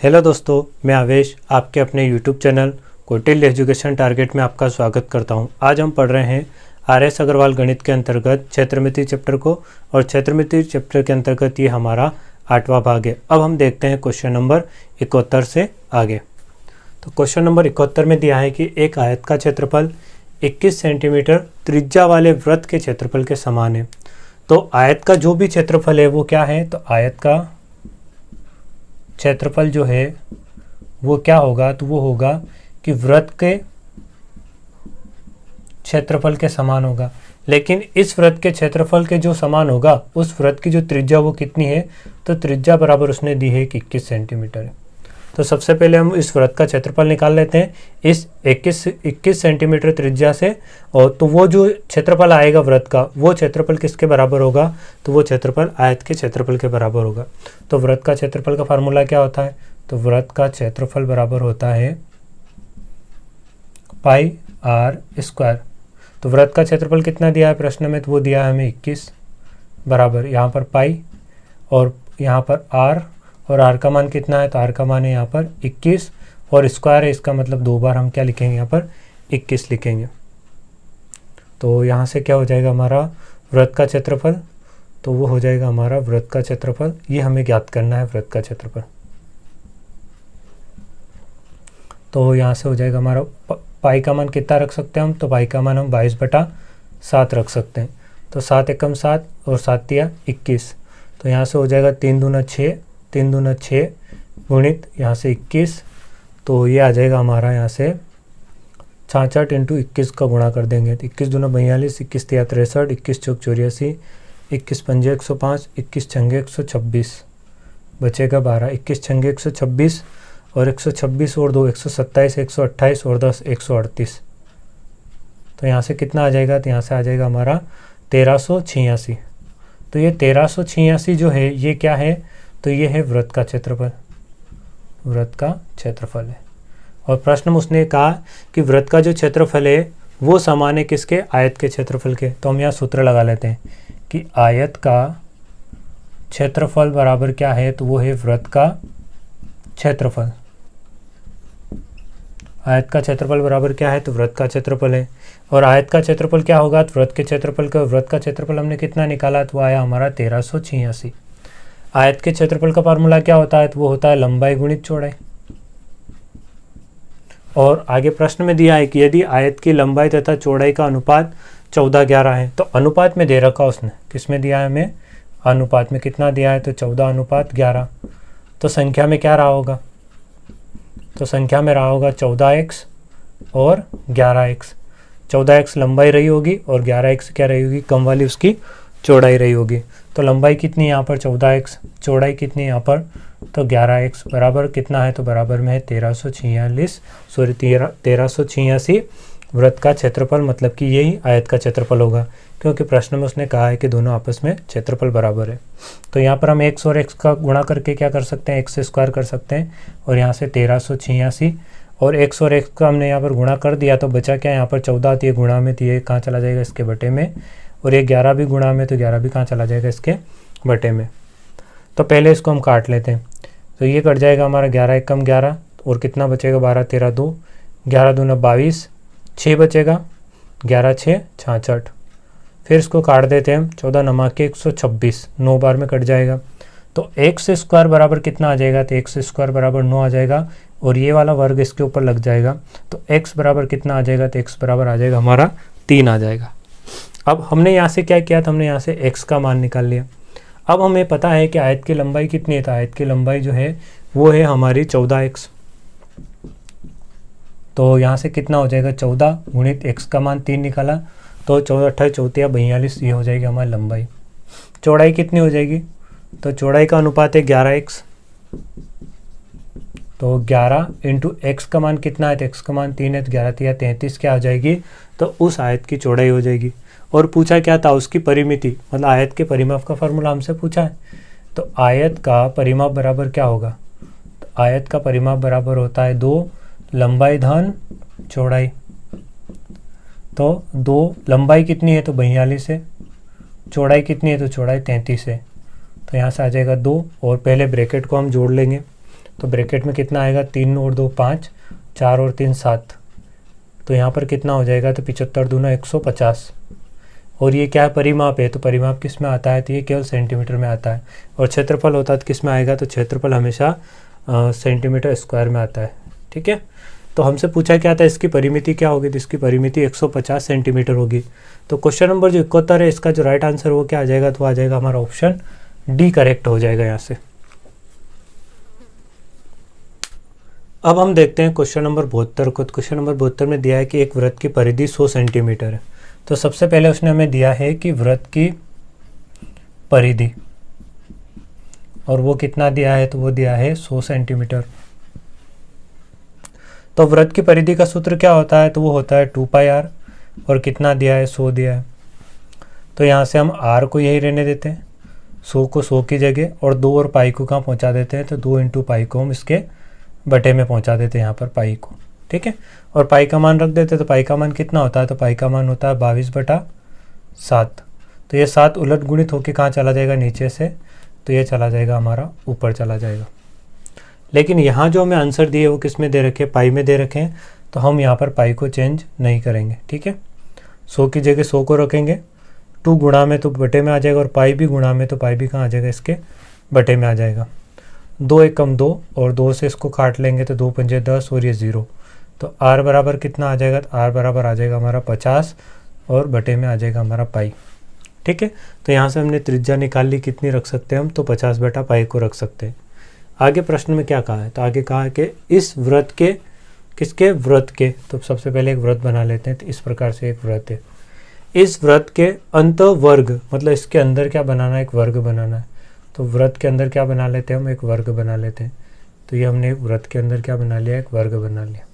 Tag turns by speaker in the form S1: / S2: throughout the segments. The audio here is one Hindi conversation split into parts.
S1: हेलो दोस्तों, मैं आवेश आपके अपने YouTube channel Kautilya education target में आपका स्वागत करता हूं। आज हम पढ़ रहे हैं आर.एस. अग्रवाल गणित के अंतर्गत क्षेत्रमिति चैप्टर को, और क्षेत्रमिति चैप्टर के अंतर्गत ये हमारा 8वां भाग है। अब हम देखते हैं क्वेश्चन नंबर 71 से आगे। तो क्वेश्चन नंबर 71 में दिया है कि एक आयत का क्षेत्रफल 21 सेंटीमीटर त्रिज्या वाले वृत्त के क्षेत्रफल के समान है। तो आयत का जो भी क्षेत्रफल है वो क्या है, तो आयत का क्षेत्रफल जो है वो क्या होगा, तो वो होगा कि वृत्त के क्षेत्रफल के समान होगा। लेकिन इस वृत्त के क्षेत्रफल के जो समान होगा उस वृत्त की जो त्रिज्या वो कितनी है, तो त्रिज्या बराबर उसने दी है कि 21 सेंटीमीटर है। तो सबसे पहले हम इस वृत्त का क्षेत्रफल निकाल लेते हैं इस 21 सेंटीमीटर त्रिज्या से। और तो वो जो क्षेत्रफल आएगा वृत्त का, वो क्षेत्रफल किसके बराबर होगा, तो वो क्षेत्रफल आयत के क्षेत्रफल के बराबर होगा। तो वृत्त का क्षेत्रफल का फार्मूला क्या होता है, तो वृत्त का क्षेत्रफल बराबर होता है पाई आर स्क्वायर। तो वृत्त का क्षेत्रफल कितना दिया है प्रश्न में, तो वो दिया है हमें 21 बराबर यहाँ पर पाई और यहाँ पर आर, और आर का मान कितना है, तो आर का मान है यहाँ पर 21 और स्क्वायर है, इसका मतलब दो बार हम क्या लिखेंगे, यहाँ पर 21 लिखेंगे। तो यहाँ से क्या हो जाएगा हमारा वृत्त का क्षेत्रफल, तो वो हो जाएगा हमारा वृत्त का क्षेत्रफल। ये हमें ज्ञात करना है वृत्त का क्षेत्रफल। तो यहाँ से हो जाएगा हमारा पाई का मान कितना रख सकते हैं हम, तो पाई का मान हम 22/7 रख सकते हैं। तो 7 एकम 7 और 7 तिया 21। तो यहाँ से हो जाएगा 3 दूना 6, 3 दूना 6 गुणित यहाँ से 21। तो ये आ जाएगा हमारा यहाँ से 66 × 21 का गुणा कर देंगे तो 21 दूना 42, 21 तिया 63, 21 चौक 84, 21 पंजे 105, 21 छंगे 126, बचेगा 12, 21 छंगे 126 और 126 और 2 127, 128 और 10 138। तो यहाँ से कितना आ जाएगा, तो यहाँ से आ जाएगा हमारा 1386। तो ये 1386 जो है ये क्या है, तो ये है वृत्त का क्षेत्रफल, वृत्त का क्षेत्रफल है। और प्रश्न में उसने कहा कि वृत्त का जो क्षेत्रफल है वो समान है किसके, आयत के क्षेत्रफल के। तो हम यहाँ सूत्र लगा लेते हैं कि आयत का क्षेत्रफल बराबर क्या है, तो वो है वृत्त का क्षेत्रफल। आयत का क्षेत्रफल बराबर क्या है, तो वृत्त का क्षेत्रफल है। और आयत का क्षेत्रफल क्या होगा, तो वृत्त के क्षेत्रफल का, वृत्त का क्षेत्रफल हमने कितना निकाला, तो वो आया हमारा 1386। आयत के क्षेत्रफल का फार्मूला क्या होता है, तो वो होता है लंबाई गुणित चौड़ाई। और आगे प्रश्न में दिया है कि यदि आयत की लंबाई तथा चौड़ाई का अनुपात 14:11 है, तो अनुपात में दे रखा उसने, किसमें दिया है हमें, अनुपात में कितना दिया है, तो 14:11। तो संख्या में क्या रहा होगा, तो संख्या में रहा होगा 14x और 11x। 14x लंबाई रही होगी और 11x क्या रही होगी, कम वाली उसकी चौड़ाई रही होगी। तो लंबाई कितनी यहाँ पर 14x, चौड़ाई कितनी यहाँ पर, तो 11x बराबर कितना है, तो बराबर में है 1386 वृत्त का क्षेत्रफल, मतलब कि यही आयत का क्षेत्रफल होगा, क्योंकि प्रश्न में उसने कहा है कि दोनों आपस में क्षेत्रफल बराबर है। तो यहाँ पर हम x और x का गुणा करके क्या कर सकते हैं, x से स्क्वायर कर सकते हैं, और यहाँ से 1386 और x और x का हमने यहाँ पर गुणा कर दिया, तो बचा क्या, यहाँ पर 14 थी, गुणा में थी, ये कहाँ चला जाएगा, इसके बटे में, और ये 11 भी गुणा में, तो 11 भी कहाँ चला जाएगा, इसके बटे में। तो पहले इसको हम काट लेते हैं, तो ये कट जाएगा हमारा 11 एकम 11 और कितना बचेगा, 12 13 2, 11 दूना 22, 6 बचेगा, 11 6 66। फिर इसको काट देते हैं हम, 14 नमा के 126, 9 बार में कट जाएगा। तो x स्क्वायर बराबर कितना आ जाएगा, तो x स्क्वायर बराबर 9 आ जाएगा, और ये वाला वर्ग इसके ऊपर लग जाएगा। तो x बराबर कितना आ जाएगा, तो x बराबर आ जाएगा हमारा 3 आ जाएगा। अब हमने यहाँ से क्या किया, तो हमने यहाँ से x का मान निकाल लिया। अब हमें पता है कि आयत की लंबाई कितनी है, तो आयत की लंबाई जो है वो है हमारी 14x। तो यहाँ से कितना हो जाएगा, 14 गुणित x का मान 3 निकाला, तो 14 28 34 42, ये हो जाएगी हमारी लंबाई। चौड़ाई कितनी हो जाएगी, तो चौड़ाई का अनुपात है 11x। तो 11 × x का मान कितना है, तो x का मान 3 है, तो 11 तिया 33 क्या हो जाएगी, तो उस आयत की चौड़ाई हो जाएगी। और पूछा क्या था, उसकी परिमिति, मतलब आयत के परिमाप का फार्मूला हमसे पूछा है। तो आयत का परिमाप बराबर क्या होगा, तो आयत का परिमाप बराबर होता है 2 लंबाई धन चौड़ाई। तो 2 लंबाई कितनी है, तो 42 है, चौड़ाई कितनी है, तो चौड़ाई 33 है। तो यहाँ से आ जाएगा 2, और पहले ब्रैकेट को हम जोड़ लेंगे। तो ब्रैकेट में कितना आएगा, 3 और 2 5, 4 और 3 7, तो यहाँ पर कितना हो जाएगा, तो 75 दूना 150। और ये क्या है, परिमाप है, तो परिमाप किस में आता है, तो ये केवल सेंटीमीटर में आता है। और क्षेत्रफल होता है तो किस में आएगा, तो क्षेत्रफल हमेशा सेंटीमीटर स्क्वायर में आता है। ठीक है, तो हमसे पूछा क्या था, इसकी परिमिति क्या होगी, तो इसकी परिमिति 150 सेंटीमीटर होगी। तो क्वेश्चन नंबर जो 71 है, इसका जो राइट आंसर वो क्या आ जाएगा, तो आ जाएगा हमारा ऑप्शन डी करेक्ट हो जाएगा यहाँ से। अब हम देखते हैं क्वेश्चन नंबर 72 को। क्वेश्चन नंबर 72 में दिया है कि एक वृत्त की परिधि 100 सेंटीमीटर है। तो सबसे पहले उसने हमें दिया है कि वृत्त की परिधि, और वो कितना दिया है, तो वो दिया है 100 सेंटीमीटर। तो वृत्त की परिधि का सूत्र क्या होता है, तो वो होता है 2πr, और कितना दिया है, 100 दिया है। तो यहाँ से हम r को यही रहने देते हैं, 100 को 100 की जगह, और 2 और पाई को कहाँ पहुँचा देते हैं, तो 2 इंटू पाई को हम इसके बटे में पहुँचा देते हैं यहाँ पर पाई को। ठीक है, और पाई का मान रख देते हैं, तो पाई का मान कितना होता है, तो पाई का मान होता है 22/7। तो ये 7 उलट गुणित होकर कहाँ चला जाएगा, नीचे से, तो ये चला जाएगा हमारा ऊपर चला जाएगा। लेकिन यहाँ जो हमें आंसर दिए वो किस में दे रखे, पाई में दे रखे हैं, तो हम यहाँ पर पाई को चेंज नहीं करेंगे। ठीक है, 100 की जगह 100 को रखेंगे, 2 गुणा में तो बटे में आ जाएगा, और पाई भी गुणा में, तो पाई भी कहाँ आ जाएगा, इसके बटे में आ जाएगा। 2 एक कम 2, और 2 से इसको काट लेंगे तो 2 पंजे 10, और ये 0, तो r बराबर कितना आ जाएगा, तो r बराबर आ जाएगा हमारा 50, और बटे में आ जाएगा हमारा पाई। ठीक है, तो यहाँ से हमने त्रिज्या निकाल ली, कितनी रख सकते हैं हम, तो 50/पाई को रख सकते हैं। आगे प्रश्न में क्या कहा है, तो आगे कहा है कि इस वृत्त के, किसके, वृत्त के, तो सबसे पहले एक वृत्त बना लेते हैं। तो इस प्रकार से एक वृत्त है, इस वृत्त के अंतःवर्ग, मतलब इसके अंदर क्या बनाना है, एक वर्ग बनाना है। तो वृत्त के अंदर क्या बना लेते हैं हम, एक वर्ग बना लेते हैं। तो ये हमने वृत्त के अंदर क्या बना लिया, एक वर्ग बना लिया।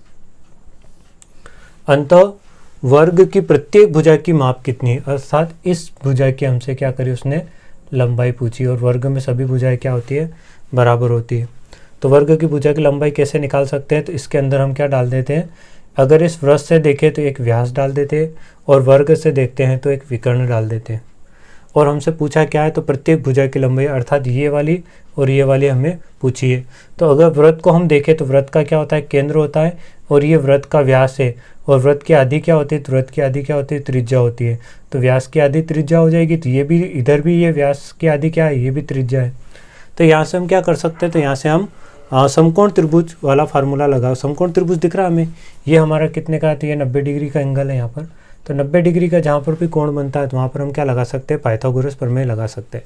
S1: अंतःवर्ग की प्रत्येक भुजा की माप कितनी है, अर्थात इस भुजा की हमसे क्या करी, उसने लंबाई पूछी, और वर्ग में सभी भुजाएं क्या होती है, बराबर होती है। तो वर्ग की भुजा की लंबाई कैसे निकाल सकते हैं, तो इसके अंदर हम क्या डाल देते हैं, अगर इस वृत्त से देखें तो एक व्यास डाल देते हैं, और वर्ग से देखते हैं तो एक विकर्ण डाल देते हैं। और हमसे पूछा क्या है, तो प्रत्येक भुजा की लंबाई, अर्थात ये वाली और ये वाली हमें पूछी है। तो अगर वृत्त को हम देखें तो वृत्त का क्या होता है, केंद्र होता है, और ये वृत्त का व्यास है, और वृत्त की आधी क्या होती है, तो वृत्त की आधी क्या होती है, त्रिज्या होती है। तो व्यास की आधी त्रिज्या हो जाएगी, तो ये भी, इधर भी ये व्यास की आधी क्या है, ये भी त्रिज्या है। तो यहाँ से हम क्या कर सकते हैं, तो यहाँ से हम समकोण त्रिभुज वाला फार्मूला लगाओ। समकोण त्रिभुज दिख रहा है हमें, ये हमारा कितने का है, तो ये 90 डिग्री का एंगल है यहाँ पर। तो 90 डिग्री का जहाँ पर भी कोण बनता है, तो वहाँ पर हम क्या लगा सकते हैं, पाइथागोरस प्रमेय लगा सकते हैं।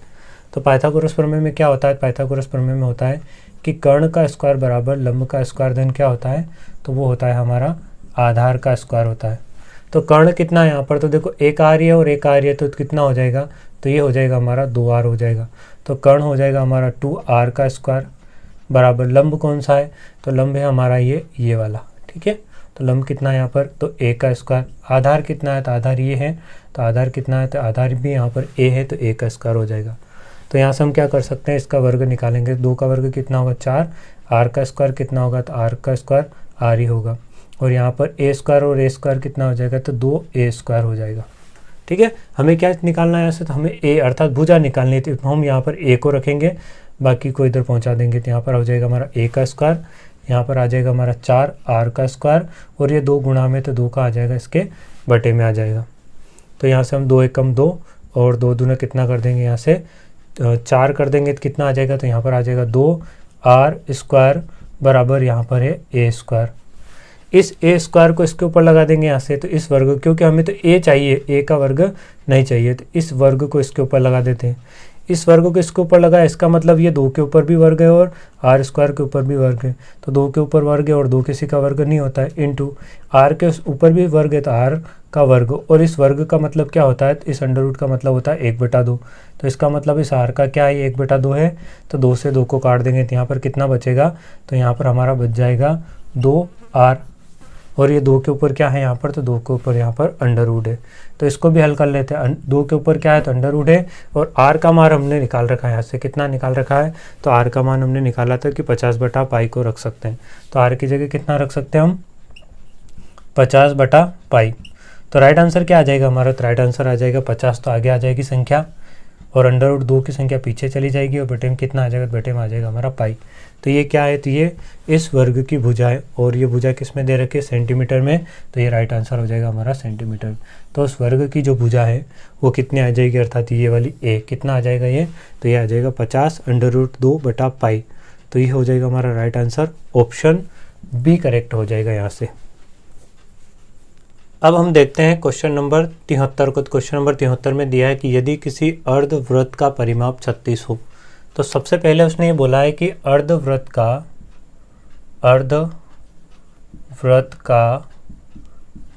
S1: तो पाइथागोरस प्रमेय में क्या होता है, पाइथागोरस प्रमेय में होता है कि कर्ण का स्क्वायर बराबर लंब का स्क्वायर, धन क्या होता है, तो वो होता है हमारा आधार का स्क्वायर होता है। तो कर्ण कितना है यहाँ पर, तो देखो एक आ रही है और एक आ रही है, तो कितना हो जाएगा, तो ये हो जाएगा हमारा 2r हो जाएगा। तो कर्ण हो जाएगा हमारा 2r का स्क्वायर बराबर लंब कौन सा है, तो लंब है हमारा ये वाला। ठीक है, तो लंब कितना है यहाँ पर, तो a का स्क्वायर। आधार कितना है, तो आधार ये है, तो आधार कितना है, तो आधार भी यहाँ पर a है, तो a का स्क्वायर हो जाएगा। तो यहाँ से हम क्या कर सकते हैं, इसका वर्ग निकालेंगे। 2 का वर्ग कितना होगा, 4, r का स्क्वायर कितना होगा, तो r का स्क्वायर r ही होगा, और यहाँ पर a स्क्वायर और a स्क्वायर कितना हो जाएगा, तो 2a स्क्वायर हो जाएगा। ठीक है, हमें क्या निकालना है यहाँ से, तो हमें a अर्थात भुजा निकालनी है। तो हम यहाँ पर a को रखेंगे, बाकी को इधर पहुँचा देंगे, तो यहाँ पर हो जाएगा हमारा a का स्क्वायर, यहाँ पर आ जाएगा हमारा 4r का स्क्वायर, और ये 2 गुणा में, तो 2 का आ जाएगा इसके बटे में आ जाएगा। तो यहाँ से हम 2 एकम 2, और 2 दूना कितना कर देंगे, यहाँ से 4 कर देंगे, तो कितना आ जाएगा, तो यहाँ पर आ जाएगा 2r स्क्वायर बराबर यहाँ पर है a स्क्वायर। इस a स्क्वायर को इसके ऊपर लगा देंगे यहाँ से, तो इस वर्ग, क्योंकि हमें तो a चाहिए, a का वर्ग नहीं चाहिए, तो इस वर्ग को इसके ऊपर लगा देते हैं। इस वर्ग को इसके ऊपर लगा, इसका मतलब ये 2 के ऊपर भी वर्ग है और r स्क्वायर के ऊपर भी वर्ग है। तो 2 के ऊपर वर्ग है और 2 किसी का वर्ग नहीं होता है, इंटू r के ऊपर भी वर्ग है, तो r का वर्ग, और इस वर्ग का मतलब क्या होता है, तो इस अंडर रूट का मतलब होता है 1/2। तो इसका मतलब इस r का क्या है, 1/2 है। तो 2 से 2 को काट देंगे, तो यहाँ पर कितना बचेगा, तो यहाँ पर हमारा बच जाएगा 2r, और ये 2 के ऊपर क्या है यहाँ पर, तो 2 के ऊपर यहाँ पर अंडर रूट है। तो इसको भी हल कर लेते हैं। 2 के ऊपर क्या है, तो अंडर रूट है, और r का मान हमने निकाल रखा है यहाँ से, कितना निकाल रखा है, तो r का मान हमने निकाला था कि 50/पाई को रख सकते हैं। तो r की जगह कितना रख सकते हैं हम, 50/पाई। तो राइट आंसर क्या आ जाएगा हमारा, तो राइट आंसर आ जाएगा 50, तो आगे आ जाएगी संख्या, और अंडर रूट 2 की संख्या पीछे चली जाएगी, और बटे में कितना आ जाएगा, बटे में आ जाएगा हमारा पाई। तो ये क्या है, तो ये इस वर्ग की भुजा है और ये भुजा किस में दे रखी है, सेंटीमीटर में, तो ये राइट आंसर हो जाएगा हमारा सेंटीमीटर। तो उस वर्ग की जो भुजा है वो कितनी आ जाएगी, अर्थात ये वाली ए कितना आ जाएगा ये, तो ये आ जाएगा 50√2/π। तो ये हो जाएगा हमारा right answer, option B correct हो जाएगा यहाँ से। अब हम देखते हैं क्वेश्चन नंबर 73 को। क्वेश्चन नंबर 73 में दिया है कि यदि किसी अर्धवृत्त का परिमाप 36 हो, तो सबसे पहले उसने ये बोला है कि अर्धवृत्त का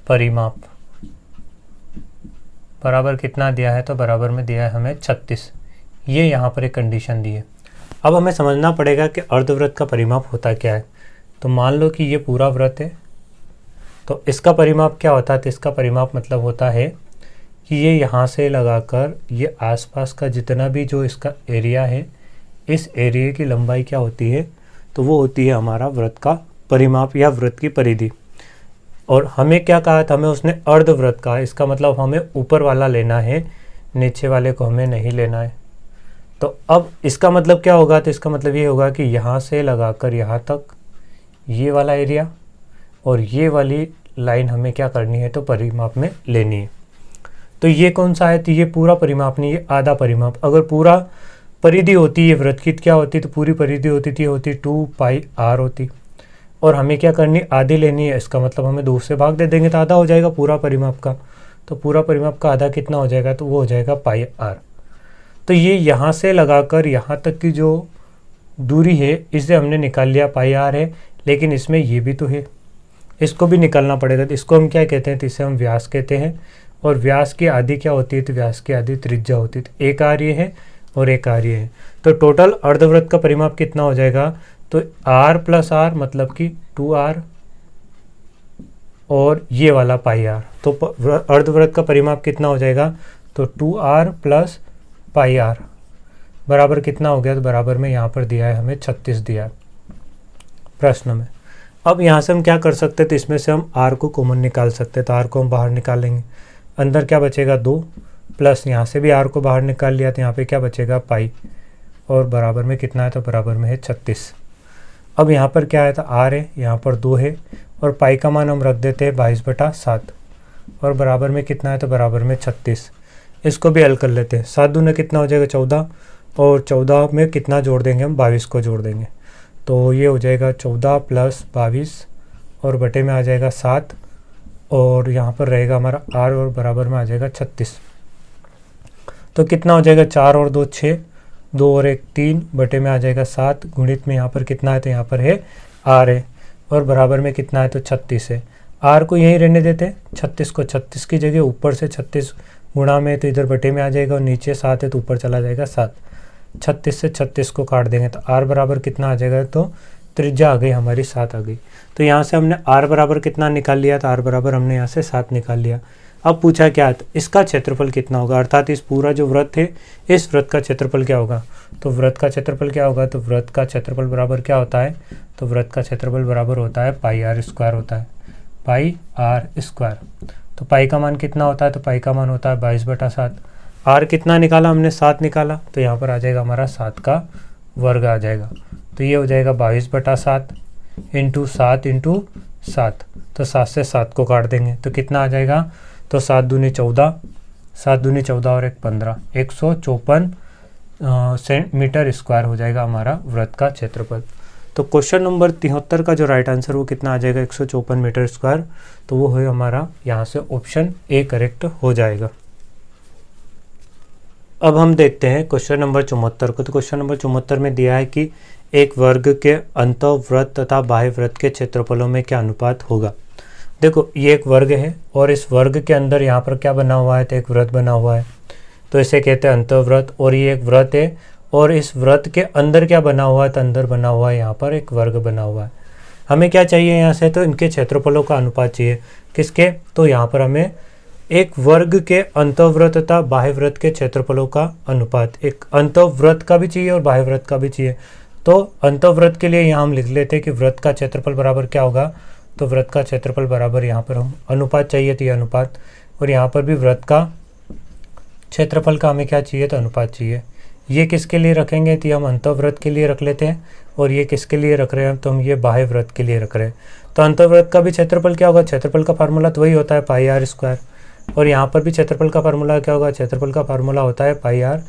S1: परिमाप बराबर कितना दिया है, तो बराबर में दिया है हमें 36। ये यहाँ पर एक कंडीशन दी है। अब हमें समझना पड़ेगा कि अर्धवृत्त का परिमाप होता क्या है। तो मान लो कि ये पूरा वृत्त है, तो इसका परिमाप क्या होता है, तो इसका परिमाप मतलब होता है कि ये यहाँ से लगाकर ये आसपास का जितना भी जो इसका एरिया है, इस एरिया की लंबाई क्या होती है, तो वो होती है हमारा वृत्त का परिमाप या वृत्त की परिधि। और हमें क्या कहा था, हमें उसने अर्धवृत्त कहा, इसका मतलब हमें ऊपर वाला लेना है, नीचे वाले को हमें नहीं लेना है। तो अब इसका मतलब क्या होगा, तो इसका मतलब ये होगा कि यहाँ से लगाकर यहाँ तक ये वाला एरिया और ये वाली लाइन हमें क्या करनी है, तो परिमाप में लेनी है। तो ये कौन सा है, तो ये पूरा परिमाप नहीं, ये आधा परिमाप। अगर पूरा परिधि होती है वृत्त की क्या होती, तो पूरी परिधि होती 2πr होती, और हमें क्या करनी, आधी लेनी है। इसका मतलब हमें 2 से भाग दे देंगे तो आधा हो जाएगा पूरा परिमाप का। तो पूरा परिमाप का आधा कितना हो जाएगा, तो वो हो जाएगा πr। तो ये यहाँ से लगाकर यहाँ तक की जो दूरी है इसे हमने निकाल लिया, πr है, लेकिन इसमें ये भी तो है, इसको भी निकालना पड़ेगा। तो इसको हम क्या कहते हैं, तो इसे हम व्यास कहते हैं। और व्यास की आधी क्या होती है, तो व्यास की आधी त्रिज्या होती है। तो एक आर्य है और एक आर्य है, तो टोटल अर्धवृत्त का परिमाप कितना हो जाएगा, तो r + r मतलब कि 2r और ये वाला πr। तो अर्धवृत्त का परिमाप कितना हो जाएगा, तो 2r + πr बराबर कितना हो गया, तो बराबर में यहाँ पर दिया है हमें 36 दिया है प्रश्न में। अब यहाँ से हम क्या कर सकते हैं, तो इसमें से हम r को कॉमन निकाल सकते हैं। तो r को हम बाहर निकालेंगे, अंदर क्या बचेगा 2, प्लस यहाँ से भी r को बाहर निकाल लिया, तो यहाँ पे क्या बचेगा π, और बराबर में कितना है, तो बराबर में है 36। अब यहाँ पर क्या है, तो r है, यहाँ पर 2 है, और π का मान हम रख देते हैं 22/7, और बराबर में कितना है, तो बराबर में 36। इसको भी हल कर लेते हैं। 7 दूने कितना हो जाएगा 14, और 14 में कितना जोड़ देंगे हम, 22 को जोड़ देंगे। तो ये हो जाएगा 14 + 22 और बटे में आ जाएगा 7, और यहाँ पर रहेगा हमारा r, और बराबर में आ जाएगा 36। तो कितना हो जाएगा, 4 और 2 6, 2 और 1 3, बटे में आ जाएगा 7, गुणित में यहाँ पर कितना है, तो यहाँ पर है r है, और बराबर में कितना है, तो 36 है। r को यहीं रहने देते हैं, 36 को 36 की जगह ऊपर से 36 गुणा में, तो इधर बटे में आ जाएगा, और नीचे 7 है तो ऊपर चला जाएगा 7। 36 से 36 को काट देंगे तो r बराबर कितना आ जाएगा, तो त्रिज्या आ गई हमारी 7 आ गई। तो यहाँ से हमने r बराबर कितना निकाल लिया, तो r बराबर हमने यहाँ से 7 निकाल लिया। अब पूछा क्या है, इसका क्षेत्रफल कितना होगा, अर्थात इस पूरा जो वृत्त है इस वृत्त का क्षेत्रफल क्या होगा। तो वृत्त का क्षेत्रफल क्या होगा, तो वृत्त का क्षेत्रफल बराबर क्या होता है, तो वृत्त का क्षेत्रफल बराबर होता है πr² होता है, πr²। तो पाई का मान कितना होता है, तो पाई का मान होता है 22/7। r कितना निकाला हमने, 7 निकाला, तो यहाँ पर आ जाएगा हमारा 7 का वर्ग आ जाएगा। तो ये हो जाएगा 22/7 × 7 × 7। तो 7 से 7 को काट देंगे तो कितना आ जाएगा, तो 7 दूनी 14, 7 दूनी 14 और 1 15, 154 सेंटीमीटर² हो जाएगा हमारा वृत्त का क्षेत्रफल। तो क्वेश्चन नंबर 73 का जो राइट आंसर वो कितना आ जाएगा, 154 मीटर²। तो वो है हमारा यहाँ से ऑप्शन ए करेक्ट हो जाएगा। अब हम देखते हैं क्वेश्चन नंबर 74 को। तो क्वेश्चन नंबर 74 में दिया है कि एक वर्ग के अंतःवृत्त तथा बाह्य वृत्त के क्षेत्रफलों में क्या अनुपात होगा। देखो ये एक वर्ग है और इस वर्ग के अंदर यहाँ पर क्या बना हुआ है, तो एक वृत्त बना हुआ है, तो इसे कहते हैं अंतःवृत्त। और ये एक वृत्त है और इस वृत्त के अंदर क्या बना हुआ है, तो अंदर बना हुआ है यहाँ पर एक वर्ग बना हुआ है। हमें क्या चाहिए यहाँ से, तो इनके क्षेत्रफलों का अनुपात चाहिए। किसके, तो यहाँ पर हमें एक वर्ग के अंतःवृत्त तथा बाह्य वृत्त के क्षेत्रफलों का अनुपात, एक अंतःवृत्त का भी चाहिए और बाह्य वृत्त का भी चाहिए। तो अंतःवृत्त के लिए यहाँ हम लिख लेते हैं कि वृत्त का क्षेत्रफल बराबर क्या होगा, तो वृत्त का क्षेत्रफल बराबर यहाँ पर हम अनुपात चाहिए, तो ये अनुपात, और यहाँ पर भी वृत्त का क्षेत्रफल का हमें क्या चाहिए, तो अनुपात चाहिए। ये किसके लिए रखेंगे, तो ये हम अंतःवृत्त के लिए रख लेते हैं, और ये किसके लिए रख रहे हैं, तो हम ये बाह्य वृत्त के लिए रख रहे हैं। तो अंतःवृत्त का भी क्षेत्रफल क्या होगा, क्षेत्रफल का फार्मूला तो वही होता है पाई आर स्क्वायर, और यहाँ पर भी क्षेत्रफल का फार्मूला क्या होगा, क्षेत्रफल का फार्मूला होता है पाई आर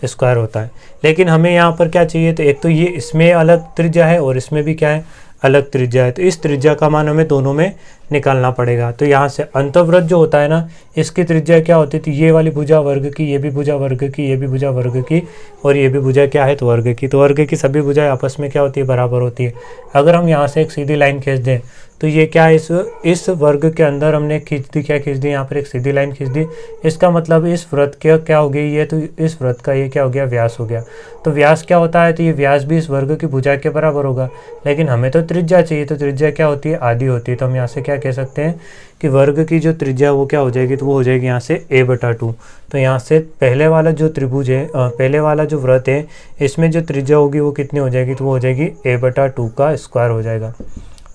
S1: स्क्वायर होता है। लेकिन हमें यहाँ पर क्या चाहिए, तो एक तो ये इसमें अलग त्रिज्या है और इसमें भी क्या है, अलग त्रिज्या है, तो इस त्रिज्या का मान हमें दोनों में निकालना पड़ेगा। तो यहाँ से अंतःवृत्त जो होता है ना, इसकी त्रिज्या क्या होती थी, ये वाली भुजा वर्ग की, ये भी भुजा वर्ग की, ये भी भुजा वर्ग की, और ये भी भुजा क्या है, तो वर्ग की। तो वर्ग की सभी भुजाएं आपस में क्या होती है, बराबर होती है। अगर हम यहाँ से एक सीधी लाइन खींच दें तो ये क्या है, इस वर्ग के अंदर हमने खींच दी, क्या खींच दी, यहाँ पर एक सीधी लाइन खींच दी। इसका मतलब इस वृत्त का क्या हो गया, ये तो इस वृत्त का ये क्या हो गया, व्यास हो गया। तो व्यास क्या होता है, तो ये व्यास भी इस वर्ग की भुजा के बराबर होगा। लेकिन हमें तो त्रिज्या चाहिए, तो त्रिज्या क्या होती है, आधी होती है। तो हम यहाँ से क्या कह सकते हैं कि वर्ग की जो त्रिज्या वो क्या हो जाएगी, तो वो हो जाएगी यहाँ से a/2। तो यहाँ से पहले वाला जो त्रिभुज है, पहले वाला जो वृत्त है, इसमें जो त्रिज्या होगी वो कितनी हो जाएगी, तो वो हो जाएगी a/2 का स्क्वायर हो जाएगा।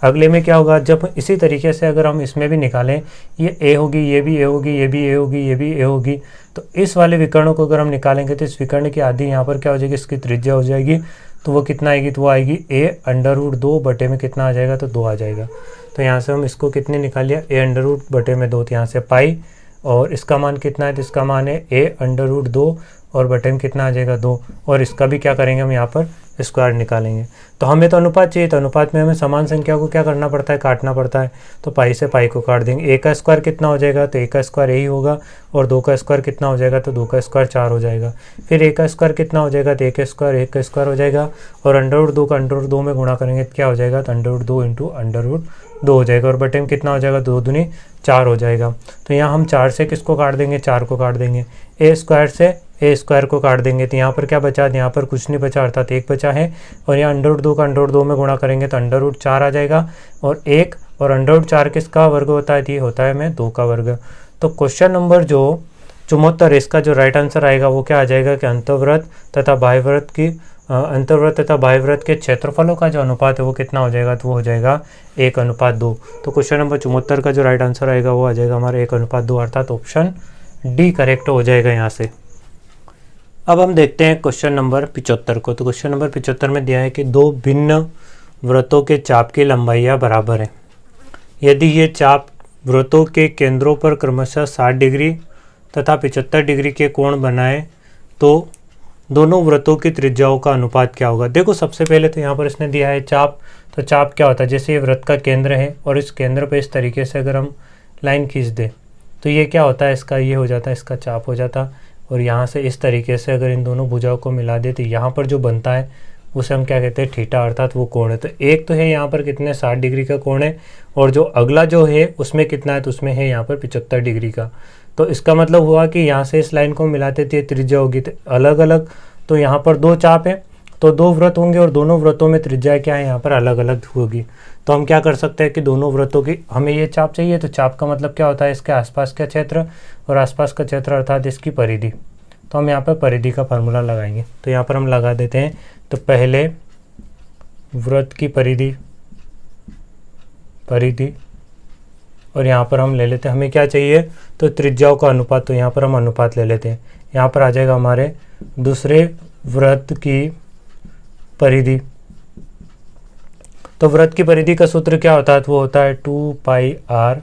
S1: अगले में क्या होगा, जब इसी तरीके से अगर हम इसमें भी निकालें, ये a होगी, ये भी a होगी, ये भी a होगी, ये भी a होगी, तो इस वाले विकर्णों को अगर हम निकालेंगे तो इस विकर्ण की आधी यहाँ पर क्या हो जाएगी, इसकी त्रिज्या हो जाएगी। तो वो कितना आएगी, तो वो आएगी a√2 बटे में कितना आ जाएगा, तो 2 आ जाएगा। तो यहाँ से हम इसको कितने निकाल लिया, a√2 बटे में 2, तो यहाँ से पाई, और इसका मान कितना है, तो इसका मान है a√2 और बटे में कितना आ जाएगा, 2, और इसका भी क्या करेंगे हम यहाँ पर स्क्वायर निकालेंगे। तो हमें तो अनुपात चाहिए, तो अनुपात में हमें समान संख्या को क्या करना पड़ता है, काटना पड़ता है। तो पाई से पाई को काट देंगे, a का स्क्वायर कितना हो जाएगा, तो a का स्क्वायर यही होगा, और 2 का स्क्वायर कितना हो जाएगा, तो 2 का स्क्वायर 4 हो जाएगा। फिर a का स्क्वायर कितना हो जाएगा, तो a का स्क्वायर हो जाएगा, और √2 का √2 में गुणा करेंगे तो क्या हो जाएगा, तो √2 इंटू √2 हो जाएगा, और बटे में कितना हो जाएगा, 2 दूनी 4 हो जाएगा। तो यहाँ हम 4 से किसको काट देंगे, 4 को काट देंगे, a स्क्वायर से a स्क्वायर को काट देंगे, तो यहाँ पर क्या बचा, यहाँ पर कुछ नहीं बचा, अर्थात 1 बचा है, और यहाँ √2 का √2 में गुणा करेंगे तो √4 आ जाएगा, और 1 और √4 किसका वर्ग होता है, ये होता है में 2 का वर्ग। तो क्वेश्चन नंबर जो 74, इसका जो राइट आंसर आएगा वो क्या आ जाएगा कि अंतःवृत्त तथा बाह्यवृत्त के क्षेत्रफलों का जो अनुपात है वो कितना हो जाएगा, तो वो हो जाएगा 1:2। तो क्वेश्चन नंबर 74 का जो राइट आंसर आएगा वो आ जाएगा हमारा 1:2, अर्थात ऑप्शन डी करेक्ट हो जाएगा यहाँ से। अब हम देखते हैं क्वेश्चन नंबर 75 को। तो क्वेश्चन नंबर 75 में दिया है कि 2 भिन्न वृत्तों के चाप की लंबाइयाँ बराबर है। यदि ये चाप वृत्तों के केंद्रों पर क्रमशः 60 डिग्री तथा 75 डिग्री के कोण बनाए तो दोनों वृत्तों की त्रिज्याओं का अनुपात क्या होगा। देखो सबसे पहले तो यहाँ पर इसने दिया है चाप। तो चाप क्या होता है, जैसे ये वृत्त का केंद्र है और इस केंद्र पे इस तरीके से अगर हम लाइन खींच दें तो ये क्या होता है, इसका ये हो जाता है, इसका चाप हो जाता। और यहाँ से इस तरीके से अगर इन दोनों भुजाओं को मिला दे तो यहाँ पर जो बनता है उसे हम क्या कहते हैं, थीटा, अर्थात वो कोण है। तो एक तो है यहाँ पर कितने 60 डिग्री का कोण है, और जो अगला जो है उसमें कितना है, तो उसमें है यहाँ पर 75 डिग्री का। तो इसका मतलब हुआ कि यहाँ से इस लाइन को मिलाते थे त्रिज्या होगी तो अलग अलग। तो यहाँ पर 2 चाप है तो 2 वृत्त होंगे और दोनों वृत्तों में त्रिज्या क्या है, यहाँ पर अलग अलग होगी। तो हम क्या कर सकते हैं कि दोनों वृत्तों की हमें ये चाप चाहिए। तो चाप का मतलब क्या होता है, इसके आसपास का क्षेत्र, और आसपास का क्षेत्र अर्थात इसकी परिधि। तो हम यहाँ पर परिधि का फार्मूला लगाएंगे। तो यहाँ पर हम लगा देते हैं। तो पहले वृत्त की परिधि और यहाँ पर हम ले लेते हैं, हमें क्या चाहिए, तो त्रिज्याओं का अनुपात। तो यहाँ पर हम अनुपात ले लेते हैं। यहाँ पर आ जाएगा हमारे दूसरे वृत्त की परिधि। तो वृत्त की परिधि का सूत्र क्या होता है, तो वो होता है 2πr।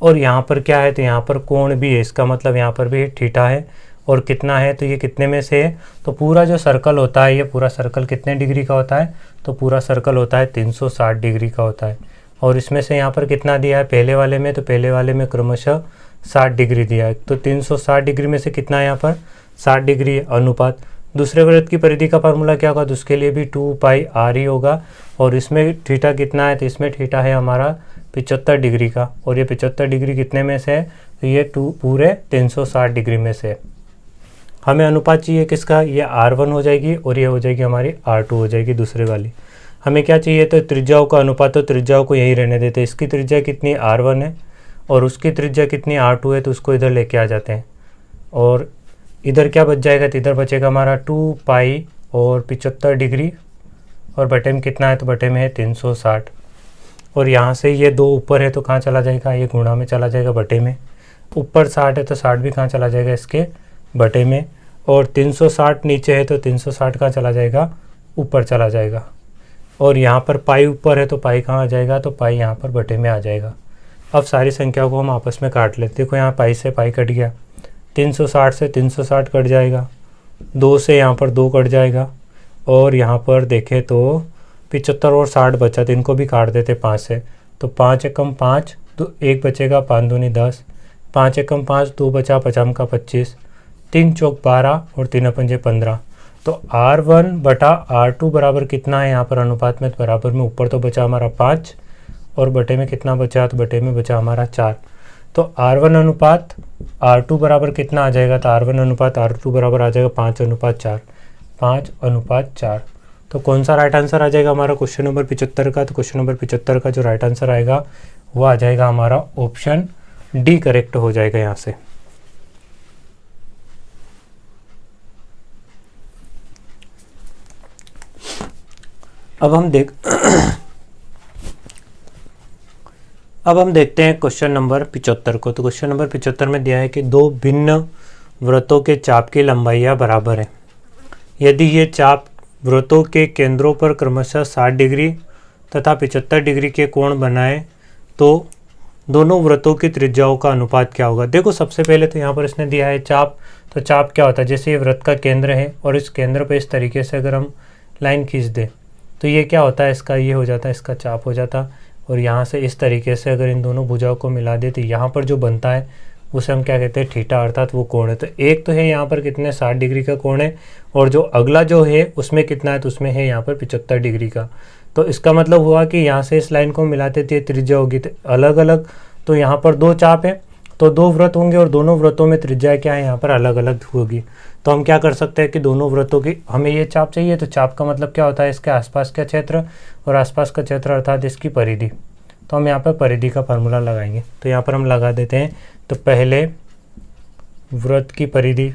S1: और यहाँ पर क्या है, तो यहाँ पर कोण भी है, इसका मतलब यहाँ पर भी थीटा है। और कितना है, तो ये कितने में से है, तो पूरा जो सर्कल होता है, ये पूरा सर्कल कितने डिग्री का होता है, तो पूरा सर्कल होता है 360 डिग्री का होता है। और इसमें से यहाँ पर कितना दिया है पहले वाले में, तो पहले वाले में क्रमशः 60 डिग्री दिया है। तो 360 डिग्री में से कितना है यहाँ पर 60 डिग्री अनुपात। दूसरे वृत्त की परिधि का फार्मूला क्या होगा, तो उसके लिए भी 2πr ही होगा। और इसमें थीटा कितना है, तो इसमें थीटा है हमारा 75 डिग्री का। और ये 75 डिग्री कितने में से है, तो ये पूरे 360 डिग्री में से। हमें अनुपात चाहिए किसका, ये R1 हो जाएगी और ये हो जाएगी हमारी R2 हो जाएगी दूसरे वाली। हमें क्या चाहिए, तो त्रिज्याओं का अनुपात। तो त्रिज्याओं को यही रहने देते हैं। इसकी त्रिज्या कितनी R1 है और उसकी त्रिज्या कितनी R2 है, तो उसको इधर लेके आ जाते हैं। और इधर क्या बच जाएगा, तो इधर बचेगा हमारा 2π और 75 डिग्री, और बटे में कितना है, तो बटे में है 360। और यहाँ से ये 2 ऊपर है तो कहाँ चला जाएगा, ये गुणा में चला जाएगा बटे में। ऊपर 60 है तो 60 भी कहाँ चला जाएगा, इसके बटे में। और 360 नीचे है तो 360 कहाँ चला जाएगा, ऊपर चला जाएगा। और यहाँ पर पाई ऊपर है तो पाई कहाँ आ जाएगा, तो पाई यहाँ पर बटे में आ जाएगा। अब सारी संख्याओं को हम आपस में काट लेते। देखो यहाँ पाई से पाई कट गया, 360 से 360 कट जाएगा, 2 से यहाँ पर 2 कट जाएगा, और यहाँ पर देखें तो 75 और 60 बचा, तो इनको भी काट देते 5 से। तो 5 एकम 5, तो 1 बचेगा, 5 दूनी 10, 5 एकम 5, 2 बचा, 5 का 25, 3 चौक 12 और 3 पंजे 15। तो R1 बटा R2 बराबर कितना है यहाँ पर अनुपात में, तो बराबर में ऊपर तो बचा हमारा 5 और बटे में कितना बचा, तो बटे में बचा हमारा 4। तो R1 अनुपात R2 बराबर कितना आ जाएगा, तो R1 अनुपात R2 बराबर आ जाएगा 5:4, 5:4। तो कौन सा राइट आंसर आ जाएगा हमारा क्वेश्चन नंबर 75 का, तो क्वेश्चन नंबर 75 का जो राइट आंसर आएगा वो आ जाएगा हमारा ऑप्शन डी करेक्ट हो जाएगा यहाँ से। अब हम देखते हैं क्वेश्चन नंबर 75 को। तो क्वेश्चन नंबर 75 में दिया है कि दो भिन्न वृत्तों के चाप की लंबाइयाँ बराबर है। यदि ये चाप वृत्तों के केंद्रों पर क्रमशः 60 डिग्री तथा 75 डिग्री के कोण बनाए तो दोनों वृत्तों की त्रिज्याओं का अनुपात क्या होगा। देखो सबसे पहले तो यहाँ पर इसने दिया है चाप। तो चाप क्या होता है, जैसे ये वृत्त का केंद्र है और इस केंद्र पे इस तरीके से अगर हम लाइन खींच दें तो ये क्या होता है, इसका ये हो जाता है, इसका चाप हो जाता। और यहाँ से इस तरीके से अगर इन दोनों भुजाओं को मिला दे तो यहाँ पर जो बनता है उसे हम क्या कहते हैं, थीटा, अर्थात वो कोण है। तो एक तो है यहाँ पर कितने 60 डिग्री का कोण है, और जो अगला जो है उसमें कितना है, तो उसमें है यहाँ पर 75 डिग्री का। तो इसका मतलब हुआ कि यहाँ से इस लाइन को मिलाते थे त्रिज्या होगी तो अलग अलग। तो यहाँ पर दो चाप है तो दो वृत्त होंगे और दोनों वृत्तों में त्रिज्या क्या है, यहाँ पर अलग अलग होगी। तो हम क्या कर सकते हैं कि दोनों वृत्तों की हमें ये चाप चाहिए। तो चाप का मतलब क्या होता है, इसके आसपास का क्षेत्र, और आसपास का क्षेत्र अर्थात इसकी परिधि। तो हम यहाँ पर परिधि का फार्मूला लगाएंगे। तो यहाँ पर हम लगा देते हैं। तो पहले वृत्त की परिधि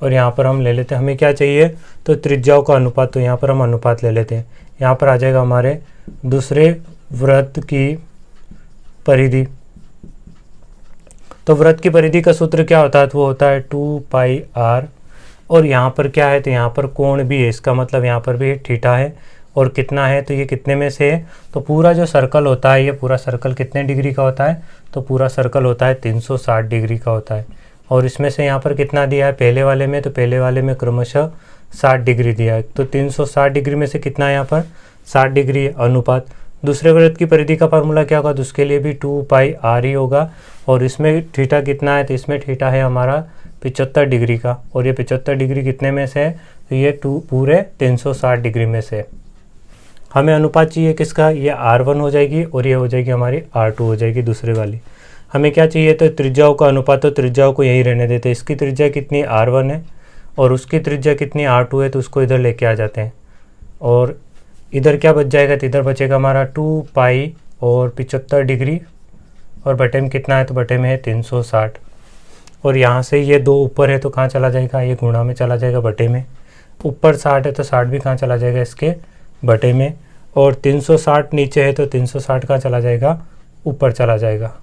S1: और यहाँ पर हम ले लेते हैं, हमें क्या चाहिए, तो त्रिज्याओं का अनुपात। तो यहाँ पर हम अनुपात ले लेते हैं। यहाँ पर आ जाएगा हमारे दूसरे वृत्त की परिधि। तो वृत्त की परिधि का सूत्र क्या होता है, तो वो होता है 2πr। और यहाँ पर क्या है, तो यहाँ पर कोण भी है, इसका मतलब यहाँ पर भी थीटा है। और कितना है, तो ये कितने में से है, तो पूरा जो सर्कल होता है, ये पूरा सर्कल कितने डिग्री का होता है, तो पूरा सर्कल होता है 360 डिग्री का होता है। और इसमें से यहाँ पर कितना दिया है पहले वाले में, तो पहले वाले में क्रमशः 60 डिग्री दिया है। तो 360 डिग्री में से कितना है यहाँ पर 60 डिग्री अनुपात। दूसरे वृत्त की परिधि का फार्मूला क्या होगा, तो उसके लिए भी 2πr ही होगा। और इसमें थीटा कितना है, तो इसमें थीटा है हमारा 75 डिग्री का। और ये 75 डिग्री कितने में से है, तो ये पूरे 360 डिग्री में से। हमें अनुपात चाहिए किसका, ये R1 हो जाएगी और ये हो जाएगी हमारी R2 हो जाएगी दूसरे वाली। हमें क्या चाहिए, तो त्रिज्याओं का अनुपात। तो त्रिज्याओं को यही रहने देते। इसकी त्रिज्या कितनी R1 है और उसकी त्रिज्या कितनी R2 है, तो उसको इधर लेके आ जाते हैं। और इधर क्या बच जाएगा, तो इधर बचेगा हमारा 2π और 75 डिग्री, और बटे में कितना है, तो बटे में है 360। और यहाँ से ये दो ऊपर है तो कहाँ चला जाएगा, ये गुणा में चला जाएगा बटे में। ऊपर 60 है तो 60 भी कहाँ चला जाएगा, इसके बटे में। और 360 नीचे है तो 360 कहाँ चला जाएगा, ऊपर चला जाएगा।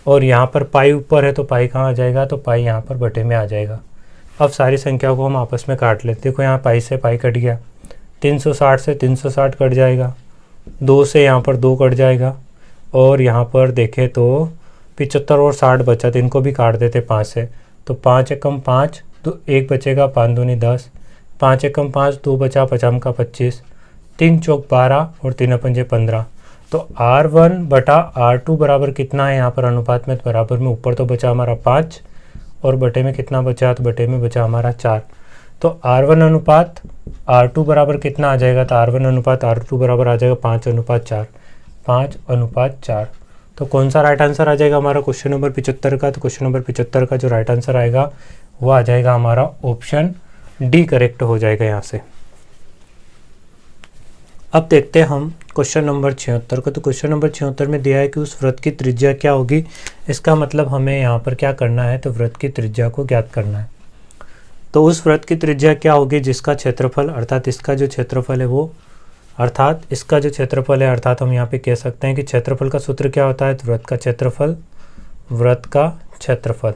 S1: और यहाँ पर पाई ऊपर है तो पाई कहाँ आ जाएगा, तो पाई यहाँ पर बटे में आ जाएगा। अब सारी संख्याओं को हम आपस में काट लेते। देखो यहाँ पाई से पाई कट गया, 360 से 360 कट जाएगा, 2 से यहाँ पर 2 कट जाएगा, और यहाँ पर देखें तो 75 और 60 बचा, तो इनको भी काट देते 5 से। तो 5 एकम 5, तो 1 बचेगा, 5 दूनी 10, 5 एकम 5, 2 बचा, 5 का 25, 3 चौक 12 और 3 पंजे 15। तो R1 बटा R2 बराबर कितना है यहाँ पर अनुपात में, तो बराबर में ऊपर तो बचा हमारा 5 और बटे में कितना बचा, तो बटे में बचा हमारा 4। तो R1 अनुपात R2 बराबर कितना आ जाएगा, तो R1 अनुपात R2 बराबर आ जाएगा 5:4, 5:4। तो कौन सा राइट आंसर आ जाएगा हमारा क्वेश्चन नंबर 75 का, तो क्वेश्चन नंबर 75 का जो राइट आंसर आएगा वो आ जाएगा हमारा ऑप्शन डी करेक्ट हो जाएगा यहाँ से। अब देखते हैं हम क्वेश्चन नंबर 76 को। तो क्वेश्चन नंबर 76 में दिया है कि उस वृत्त की त्रिज्या क्या होगी। इसका मतलब हमें यहाँ पर क्या करना है, तो वृत्त की त्रिज्या को ज्ञात करना है। तो उस वृत्त की त्रिज्या क्या होगी जिसका क्षेत्रफल अर्थात इसका जो क्षेत्रफल है वो अर्थात हम यहाँ पे कह सकते हैं कि क्षेत्रफल का सूत्र क्या होता है, तो वृत्त का क्षेत्रफल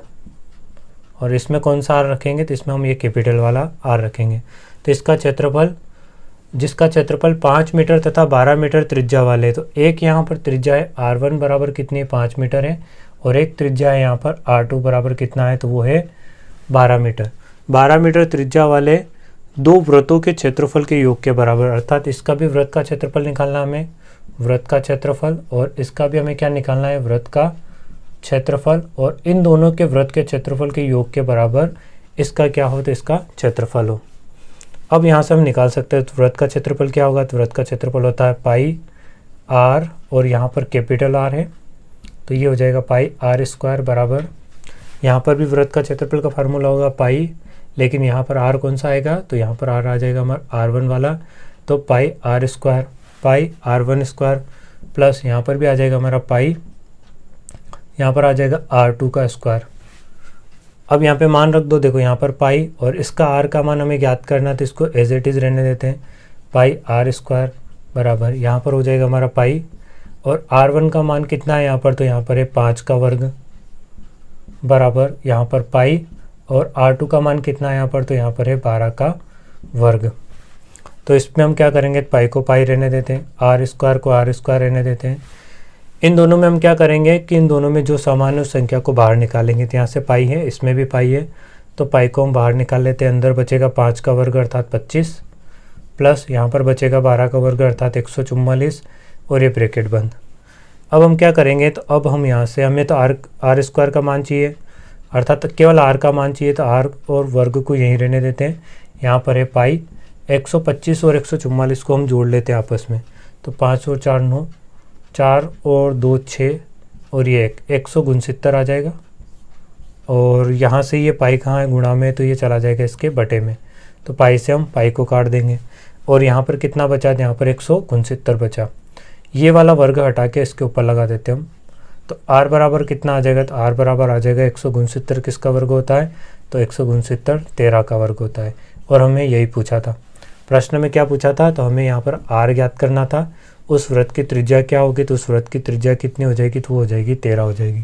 S1: और इसमें कौन सा आर रखेंगे, तो इसमें हम ये कैपिटल वाला आर रखेंगे। तो इसका क्षेत्रफल, जिसका क्षेत्रफल 5 मीटर तथा 12 मीटर त्रिज्या वाले, तो एक यहाँ पर त्रिज्या है R1 बराबर कितनी है, 5 मीटर है, और एक त्रिज्या है यहाँ पर R2 बराबर कितना है, तो वो है 12 मीटर। 12 मीटर त्रिज्या वाले दो वृत्तों के क्षेत्रफल के योग के बराबर, अर्थात इसका भी वृत्त का क्षेत्रफल निकालना हमें, वृत्त का क्षेत्रफल, और इसका भी हमें क्या निकालना है, वृत्त का क्षेत्रफल, और इन दोनों के वृत्त के क्षेत्रफल के योग के बराबर इसका क्या हो, तो इसका क्षेत्रफल हो। अब यहाँ से हम निकाल सकते हैं, तो वृत्त का क्षेत्रफल क्या होगा, तो वृत्त का क्षेत्रफल होता है पाई आर, और यहाँ पर कैपिटल आर है, तो ये हो जाएगा पाई आर स्क्वायर बराबर, यहाँ पर भी वृत्त का क्षेत्रफल का फार्मूला होगा पाई, लेकिन यहाँ पर आर कौन सा आएगा, तो यहाँ पर आर आ जाएगा हमारा R1 वाला, तो pi r square, pi R1 square, plus यहाँ पर भी आ जाएगा हमारा पाई, यहाँ पर आ जाएगा R2 का स्क्वायर। अब यहाँ पे मान रख दो, देखो यहाँ पर पाई, और इसका आर का मान हमें ज्ञात करना, तो इसको एज इट इज़ रहने देते हैं, पाई आर स्क्वायर बराबर, यहाँ पर हो जाएगा हमारा पाई, और R1 का मान कितना है यहाँ पर, तो यहाँ पर है 5 का वर्ग बराबर, यहाँ पर पाई, और R2 का मान कितना है यहाँ पर, तो यहाँ पर है 12 का वर्ग। तो इसमें हम क्या करेंगे, पाई को पाई रहने देते हैं, आर स्क्वायर को आर स्क्वायर रहने देते हैं। इन दोनों में हम क्या करेंगे कि इन दोनों में जो समान है उस संख्या को बाहर निकालेंगे। तो यहाँ से पाई है, इसमें भी पाई है, तो पाई को हम बाहर निकाल लेते हैं। अंदर बचेगा 5 का वर्ग अर्थात 25, प्लस यहाँ पर बचेगा 12 का वर्ग अर्थात 144, और ये ब्रैकेट बंद। अब हम क्या करेंगे, तो अब हम यहाँ से, हमें तो आर स्क्वायर का मान चाहिए, अर्थात केवल आर का मान चाहिए, तो आर और वर्ग को यहीं रहने देते हैं। यहाँ पर है पाई, 125 और 144 को हम जोड़ लेते हैं आपस में, तो 5 और 4 9, 4 और 2 6, और ये 169 आ जाएगा। और यहाँ से ये पाई कहाँ है, गुणा में, तो ये चला जाएगा इसके बटे में, तो पाई से हम पाई को काट देंगे। और यहाँ पर कितना बचा, यहाँ पर 169 बचा। ये वाला वर्ग हटा के इसके ऊपर लगा देते हम, तो r बराबर कितना आ जाएगा, तो r बराबर आ जाएगा 169 किसका वर्ग होता है, तो 169 13 का वर्ग होता है। और हमें यही पूछा था, प्रश्न में क्या पूछा था, तो हमें यहाँ पर r ज्ञात करना था, उस वृत्त की त्रिज्या क्या होगी, तो उस वृत्त की त्रिज्या कितनी हो जाएगी, तो वो हो जाएगी 13 हो जाएगी।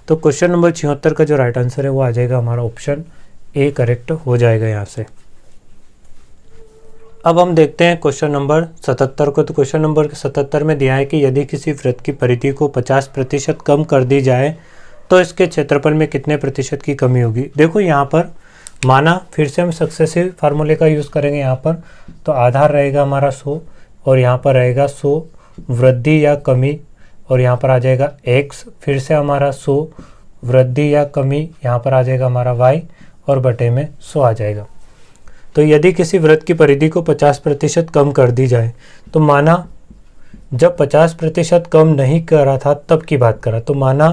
S1: तो क्वेश्चन नंबर 76 का जो राइट आंसर है वो आ जाएगा हमारा ऑप्शन ए करेक्ट हो जाएगा यहाँ से। अब हम देखते हैं क्वेश्चन नंबर 77 को। तो क्वेश्चन नंबर 77 में दिया है कि यदि किसी वृत्त की परिधि को 50% कम कर दी जाए तो इसके क्षेत्रफल में कितने प्रतिशत की कमी होगी। देखो यहाँ पर माना, फिर से हम सक्सेसिव फार्मूले का यूज़ करेंगे यहाँ पर, तो आधार रहेगा हमारा 100, और यहाँ पर रहेगा 100 वृद्धि या कमी, और यहाँ पर आ जाएगा x, फिर से हमारा 100 वृद्धि या कमी, यहाँ पर आ जाएगा हमारा y, और बटे में 100 आ जाएगा। तो यदि किसी वृत्त की परिधि को 50% कम कर दी जाए, तो माना जब 50% कम नहीं करा था तब की बात करा, तो माना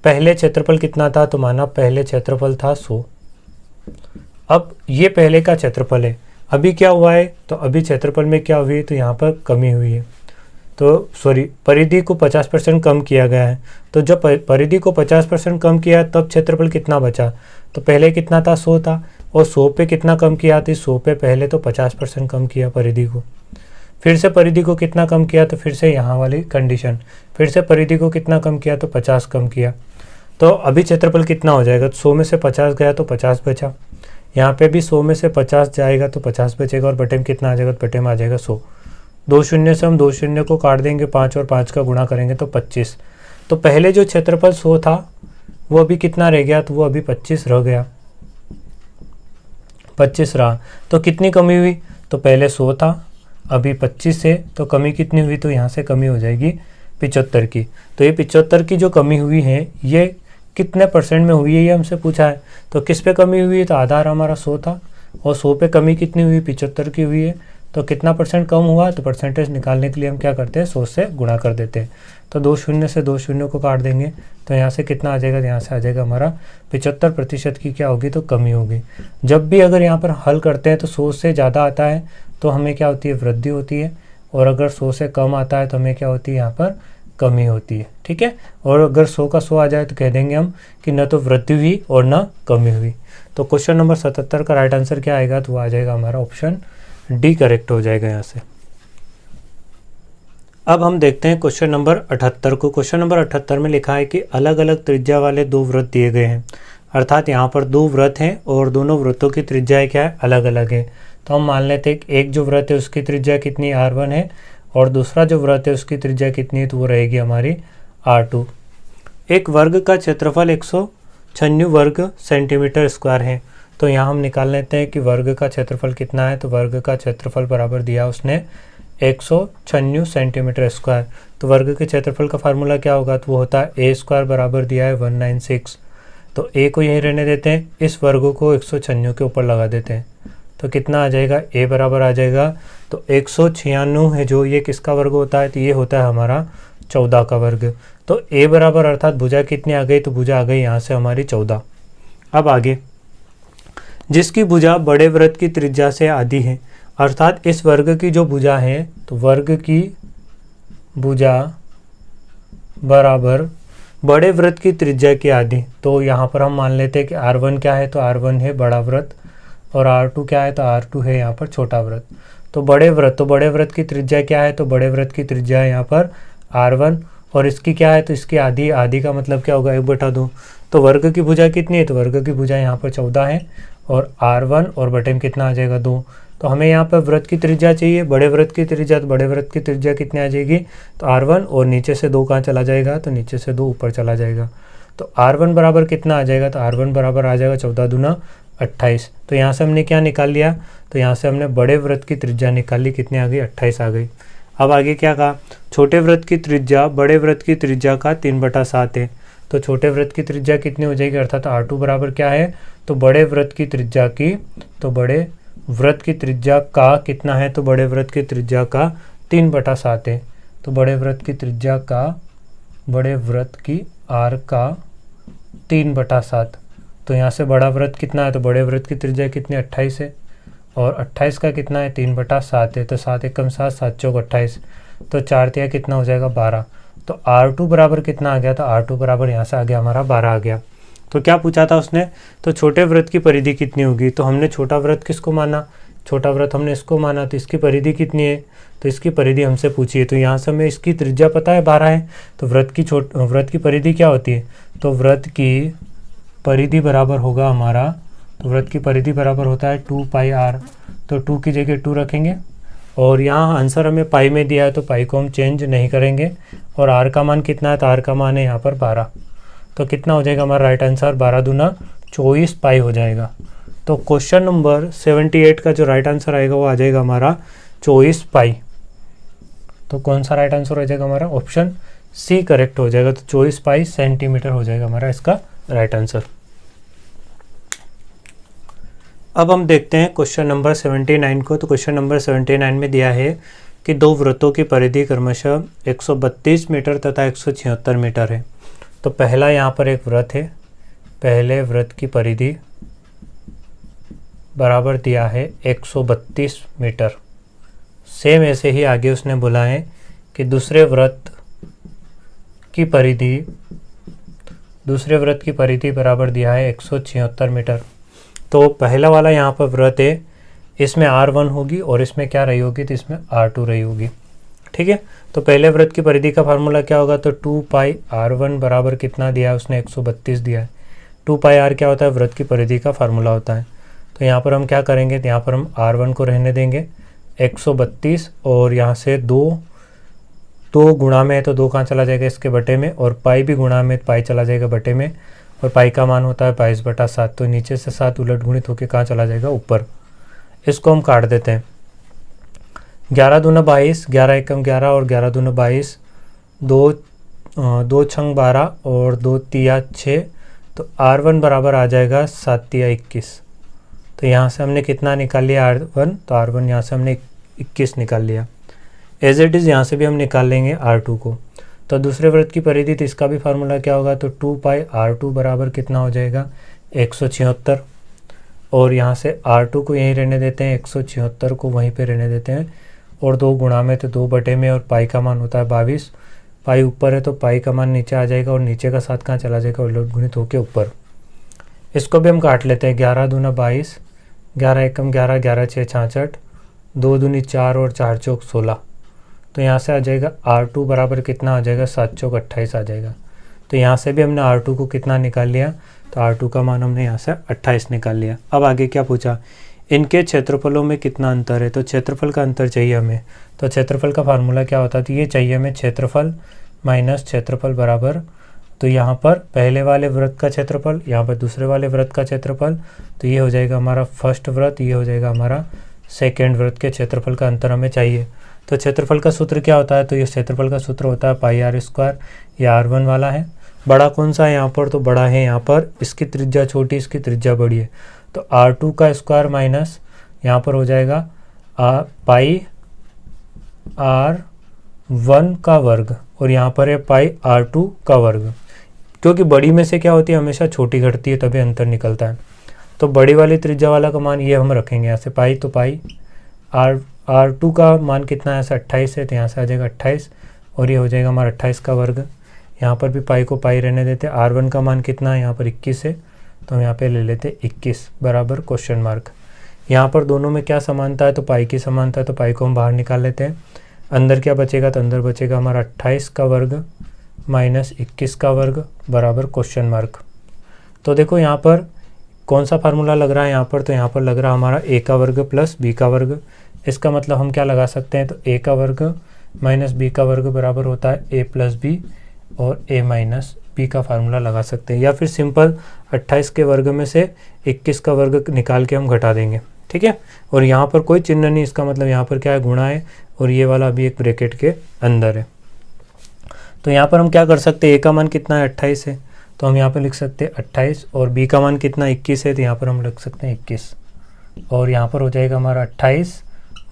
S1: पहले क्षेत्रफल कितना था, तो माना पहले क्षेत्रफल था 100। अब ये पहले का क्षेत्रफल है, अभी क्या हुआ है, तो अभी क्षेत्रफल में क्या हुई है, तो यहाँ पर कमी हुई है, तो सॉरी परिधि को 50% कम किया गया है। तो जब परिधि को 50% कम किया तब क्षेत्रफल कितना बचा, तो पहले कितना था 100 था, और 100 पे कितना कम किया, तो 100 पे पहले तो 50% कम किया परिधि को, फिर से परिधि को कितना कम किया, तो फिर से यहाँ वाली कंडीशन, फिर से परिधि को कितना कम किया, तो 50 कम किया। तो अभी क्षेत्रफल कितना हो जाएगा, तो 100 में से 50 गया तो 50 बचा, यहाँ पे भी 100 में से 50 जाएगा तो 50 बचेगा, और बटे में कितना आ जाएगा, तो बटे में आ जाएगा 100। 2 शून्य से हम 2 शून्य को काट देंगे, 5 और 5 का गुणा करेंगे तो 25। तो पहले जो क्षेत्रफल 100 था वो अभी कितना रह गया, तो वो अभी 25 रह गया, 25 रहा। तो कितनी कमी हुई, तो पहले 100 था, अभी 25 है, तो कमी कितनी हुई, तो यहाँ से कमी हो जाएगी 75 की। तो ये 75 की जो कमी हुई है ये कितने परसेंट में हुई है, ये हमसे पूछा है। तो किस पे कमी हुई है, तो आधार हमारा 100 था, और 100 पे कमी कितनी हुई, 75 की हुई है। तो कितना परसेंट कम हुआ, तो परसेंटेज निकालने के लिए हम क्या करते हैं, 100 से गुणा कर देते हैं। तो 2 शून्य से 2 शून्य को काट देंगे, तो यहाँ से कितना आ जाएगा, यहाँ से आ जाएगा हमारा 75% की क्या होगी, तो कमी होगी। जब भी अगर यहाँ पर हल करते हैं तो 100 से ज़्यादा आता है तो हमें क्या होती है, वृद्धि होती है, और अगर 100 से कम आता है तो हमें क्या होती है, यहाँ पर कमी होती है। ठीक है, और अगर 100 का 100 आ जाए तो कह देंगे हम कि न तो वृद्धि हुई और न कमी हुई। तो क्वेश्चन नंबर 77 का राइट आंसर क्या आएगा, तो वो आ जाएगा हमारा ऑप्शन डी करेक्ट हो जाएगा यहाँ से। अब हम देखते हैं क्वेश्चन नंबर 78 को। क्वेश्चन नंबर 78 में लिखा है कि अलग अलग त्रिज्या वाले दो वृत्त दिए गए हैं। अर्थात यहाँ पर दो वृत्त हैं और दोनों वृत्तों की त्रिज्याएं क्या है, अलग अलग है। तो हम मान लेते हैं कि एक जो वृत्त है उसकी त्रिज्या कितनी R1 है और दूसरा जो वृत्त है उसकी त्रिज्या कितनी है, तो वो रहेगी हमारी R2। एक वर्ग का क्षेत्रफल 196 वर्ग सेंटीमीटर स्क्वायर है। तो यहाँ हम निकाल लेते हैं कि वर्ग का क्षेत्रफल कितना है। तो वर्ग का क्षेत्रफल बराबर दिया उसने 196 सेंटीमीटर स्क्वायर। तो वर्ग के क्षेत्रफल का फार्मूला क्या होगा, तो वो होता है ए स्क्वायर बराबर दिया है 196। तो ए को यहीं रहने देते हैं, इस वर्ग को 196 के ऊपर लगा देते हैं। तो कितना आ जाएगा, ए बराबर आ जाएगा तो 196 है जो ये किसका वर्ग होता है, तो ये होता है हमारा 14 का वर्ग। तो ए बराबर अर्थात भुजा कितनी आ गई, तो भुजा आ गई यहाँ से हमारी 14। अब आगे, जिसकी भुजा बड़े वृत्त की त्रिज्या से आधी है, अर्थात इस वर्ग की जो भुजा है तो वर्ग की भुजा बराबर बड़े वृत्त की त्रिज्या की आधी। तो यहाँ पर हम मान लेते हैं कि R1 क्या है, तो R1 है बड़ा वृत्त और R2 क्या है, तो R2 है यहाँ पर छोटा वृत्त। तो बड़े वृत्त की त्रिज्या क्या है, तो बड़े वृत्त की त्रिज्या है यहाँ पर R1 और इसकी क्या है, तो इसकी आधी। आधी का मतलब क्या होगा, 1/2। तो वर्ग की भुजा कितनी है, तो वर्ग की भुजा यहाँ पर 14 है और R1 और बटे में कितना आ जाएगा 2। तो हमें यहाँ पर वृत्त की त्रिज्या चाहिए, बड़े वृत्त की त्रिज्या। तो बड़े वृत्त की त्रिज्या कितनी आ जाएगी, तो R1 और नीचे से 2 कहाँ चला जाएगा, तो नीचे से 2 ऊपर चला जाएगा। तो R1 बराबर कितना आ जाएगा, तो R1 बराबर आ जाएगा 14 दूना 28। तो यहाँ से हमने क्या निकाल लिया, तो यहाँ से हमने बड़े वृत्त की त्रिज्या निकाल ली, कितनी आ गई, 28 आ गई। अब आगे क्या कहा, छोटे वृत्त की त्रिज्या बड़े वृत्त की त्रिज्या का 3/7 है। तो छोटे वृत्त की त्रिज्या कितनी हो जाएगी, अर्थात R2 बराबर क्या है, तो बड़े वृत्त की त्रिज्या की, तो बड़े वृत्त की त्रिज्या का कितना है, तो बड़े वृत्त की त्रिज्या का 3/7 है। तो बड़े वृत्त की त्रिज्या का, बड़े वृत्त की R का 3/7। तो यहाँ से बड़ा वृत्त कितना है, तो बड़े वृत्त की त्रिज्या कितनी 28 है और 28 का कितना है, 3/7 है। तो 7 एकम 7, 7 चौक 28। तो 4 तिया कितना हो जाएगा, 12। तो R2 बराबर कितना आ गया, तो R2 बराबर यहाँ से आ गया हमारा 12 आ गया। तो क्या पूछा था उसने, तो छोटे वृत्त की परिधि कितनी होगी। तो हमने छोटा वृत्त किसको माना, छोटा वृत्त हमने इसको माना। तो इसकी परिधि कितनी है, तो इसकी परिधि हमसे पूछी है। तो यहाँ से हमें इसकी त्रिज्या पता है 12 है। तो वृत्त की परिधि क्या होती है, तो वृत्त की परिधि बराबर होगा हमारा, तो वृत्त की परिधि बराबर होता है 2πr। तो 2 की जगह 2 रखेंगे और यहाँ आंसर हमें पाई में दिया है तो पाई को हम चेंज नहीं करेंगे। और r का मान कितना है, तो r का मान है यहाँ पर 12। तो कितना हो जाएगा हमारा राइट आंसर, 12 दूना 24 पाई हो जाएगा। तो क्वेश्चन नंबर 78 का जो राइट आंसर आएगा वो आ जाएगा हमारा 24 पाई। तो कौन सा राइट आंसर हो जाएगा हमारा, ऑप्शन सी करेक्ट हो जाएगा। तो 24 पाई सेंटीमीटर हो जाएगा हमारा इसका राइट आंसर। अब हम देखते हैं क्वेश्चन नंबर 79 को। तो क्वेश्चन नंबर 79 में दिया है कि दो वृत्तों की परिधि क्रमशः 132 मीटर तथा 176 मीटर है। तो पहला यहाँ पर एक वृत्त है, पहले वृत्त की परिधि बराबर दिया है 132 मीटर। सेम ऐसे ही आगे उसने बोला है कि दूसरे वृत्त की परिधि बराबर दिया है 176 मीटर। तो पहला वाला यहाँ पर वृत्त है, इसमें R1 होगी और इसमें क्या रही होगी, तो इसमें R2 रही होगी। ठीक है, तो पहले वृत्त की परिधि का फार्मूला क्या होगा, तो 2πr1 बराबर कितना दिया है उसने, 132 दिया है। 2πr क्या होता है, वृत्त की परिधि का फार्मूला होता है। तो यहाँ पर हम क्या करेंगे, तो यहाँ पर हम R1 को रहने देंगे 132 और यहाँ से 2 गुणा में है तो 2 कहाँ चला जाएगा, इसके बटे में, और पाई भी गुणा में, पाई चला जाएगा बटे में, और पाई का मान होता है 22/7। तो नीचे से 7 उलट गुणित होकर कहाँ चला जाएगा, ऊपर। इसको हम काट देते हैं। 11 दूना 22, 11 एकम 11 और 11 दूना 22, 2 छंग 12 और 2 तिया 6। तो R1 बराबर आ जाएगा 7 तिया 21। तो यहाँ से हमने कितना निकाल लिया R1, तो R1 यहाँ से हमने 21 निकाल लिया। एज इट इज़ यहाँ से भी हम निकाल लेंगे R2 को। तो दूसरे वृत्त की परिधि, तो इसका भी फार्मूला क्या होगा, तो 2πr2 बराबर कितना हो जाएगा, 176। और यहाँ से R2 को यहीं रहने देते हैं, 176 को वहीं पे रहने देते हैं, और 2 गुणा में तो 2 बटे में, और पाई का मान होता है 22। पाई ऊपर है तो पाई का मान नीचे आ जाएगा और नीचे का 7 कहाँ चला जाएगा, उलट गुणित होकर ऊपर। इसको भी हम काट लेते हैं। 11 दूना 22, 11 एकम 11, 11 6 66, 2 दूनी 4 और 4 चौक 16। तो यहाँ से आ जाएगा R2 बराबर कितना आ जाएगा, 7 चौक 28 आ जाएगा। तो यहाँ से भी हमने R2 को कितना निकाल लिया, तो R2 का मान हमने यहाँ से 28 निकाल लिया। अब आगे क्या पूछा, इनके क्षेत्रफलों में कितना अंतर है, तो क्षेत्रफल का अंतर चाहिए हमें। तो क्षेत्रफल का फार्मूला क्या होता है, तो ये चाहिए हमें क्षेत्रफल माइनस क्षेत्रफल बराबर, तो यहाँ पर पहले वाले वृत्त का क्षेत्रफल, यहाँ पर दूसरे वाले वृत्त का क्षेत्रफल, तो ये हो जाएगा हमारा फर्स्ट वृत्त, ये हो जाएगा हमारा सेकेंड वृत्त के क्षेत्रफल का अंतर हमें चाहिए। तो क्षेत्रफल का सूत्र क्या होता है, तो ये क्षेत्रफल का सूत्र होता है पाई आर स्क्वायर, ये R1 वाला है। बड़ा कौन सा है यहाँ पर, तो बड़ा है यहाँ पर, इसकी त्रिज्या छोटी, इसकी त्रिज्या बड़ी है, तो R2 का स्क्वायर माइनस यहाँ पर हो जाएगा पाई R1 का वर्ग, और यहाँ पर है पाई R2 का वर्ग, क्योंकि बड़ी में से क्या होती है, हमेशा छोटी घटती है, तभी अंतर निकलता है। तो बड़ी वाली त्रिज्या वाला का मान ये हम रखेंगे यहाँ से पाई, तो पाई R2 का मान कितना है, ऐसा 28 है, तो यहाँ से आ जाएगा 28, और ये हो जाएगा हमारा 28 का वर्ग। यहाँ पर भी पाई को पाई रहने देते। R1 का मान कितना है, यहाँ पर 21 है, तो हम यहाँ पे ले लेते 21 बराबर क्वेश्चन मार्क। यहाँ पर दोनों में क्या समानता है, तो पाई की समानता है, तो पाई को हम बाहर निकाल लेते हैं। अंदर क्या बचेगा, तो अंदर बचेगा हमारा 28 का वर्ग माइनस 21 का वर्ग बराबर क्वेश्चन मार्क। तो देखो यहाँ पर कौन सा फार्मूला लग रहा है यहाँ पर, तो यहाँ पर लग रहा है हमारा a का वर्ग प्लस b का वर्ग। इसका मतलब हम क्या लगा सकते हैं, तो a का वर्ग माइनस b का वर्ग बराबर होता है a प्लस b, और a माइनस b का फार्मूला लगा सकते हैं, या फिर सिंपल 28 के वर्ग में से 21 का वर्ग निकाल के हम घटा देंगे, ठीक है। और यहाँ पर कोई चिन्ह नहीं, इसका मतलब यहाँ पर क्या है, गुणा है, और ये वाला अभी एक ब्रैकेट के अंदर है। तो यहाँ पर हम क्या कर सकते हैं, a का मान कितना है, 28 है, तो हम यहाँ पर लिख सकते हैं 28, और b का मान कितना 21 है, तो यहाँ पर हम लिख सकते हैं 21, और यहाँ पर हो जाएगा हमारा 28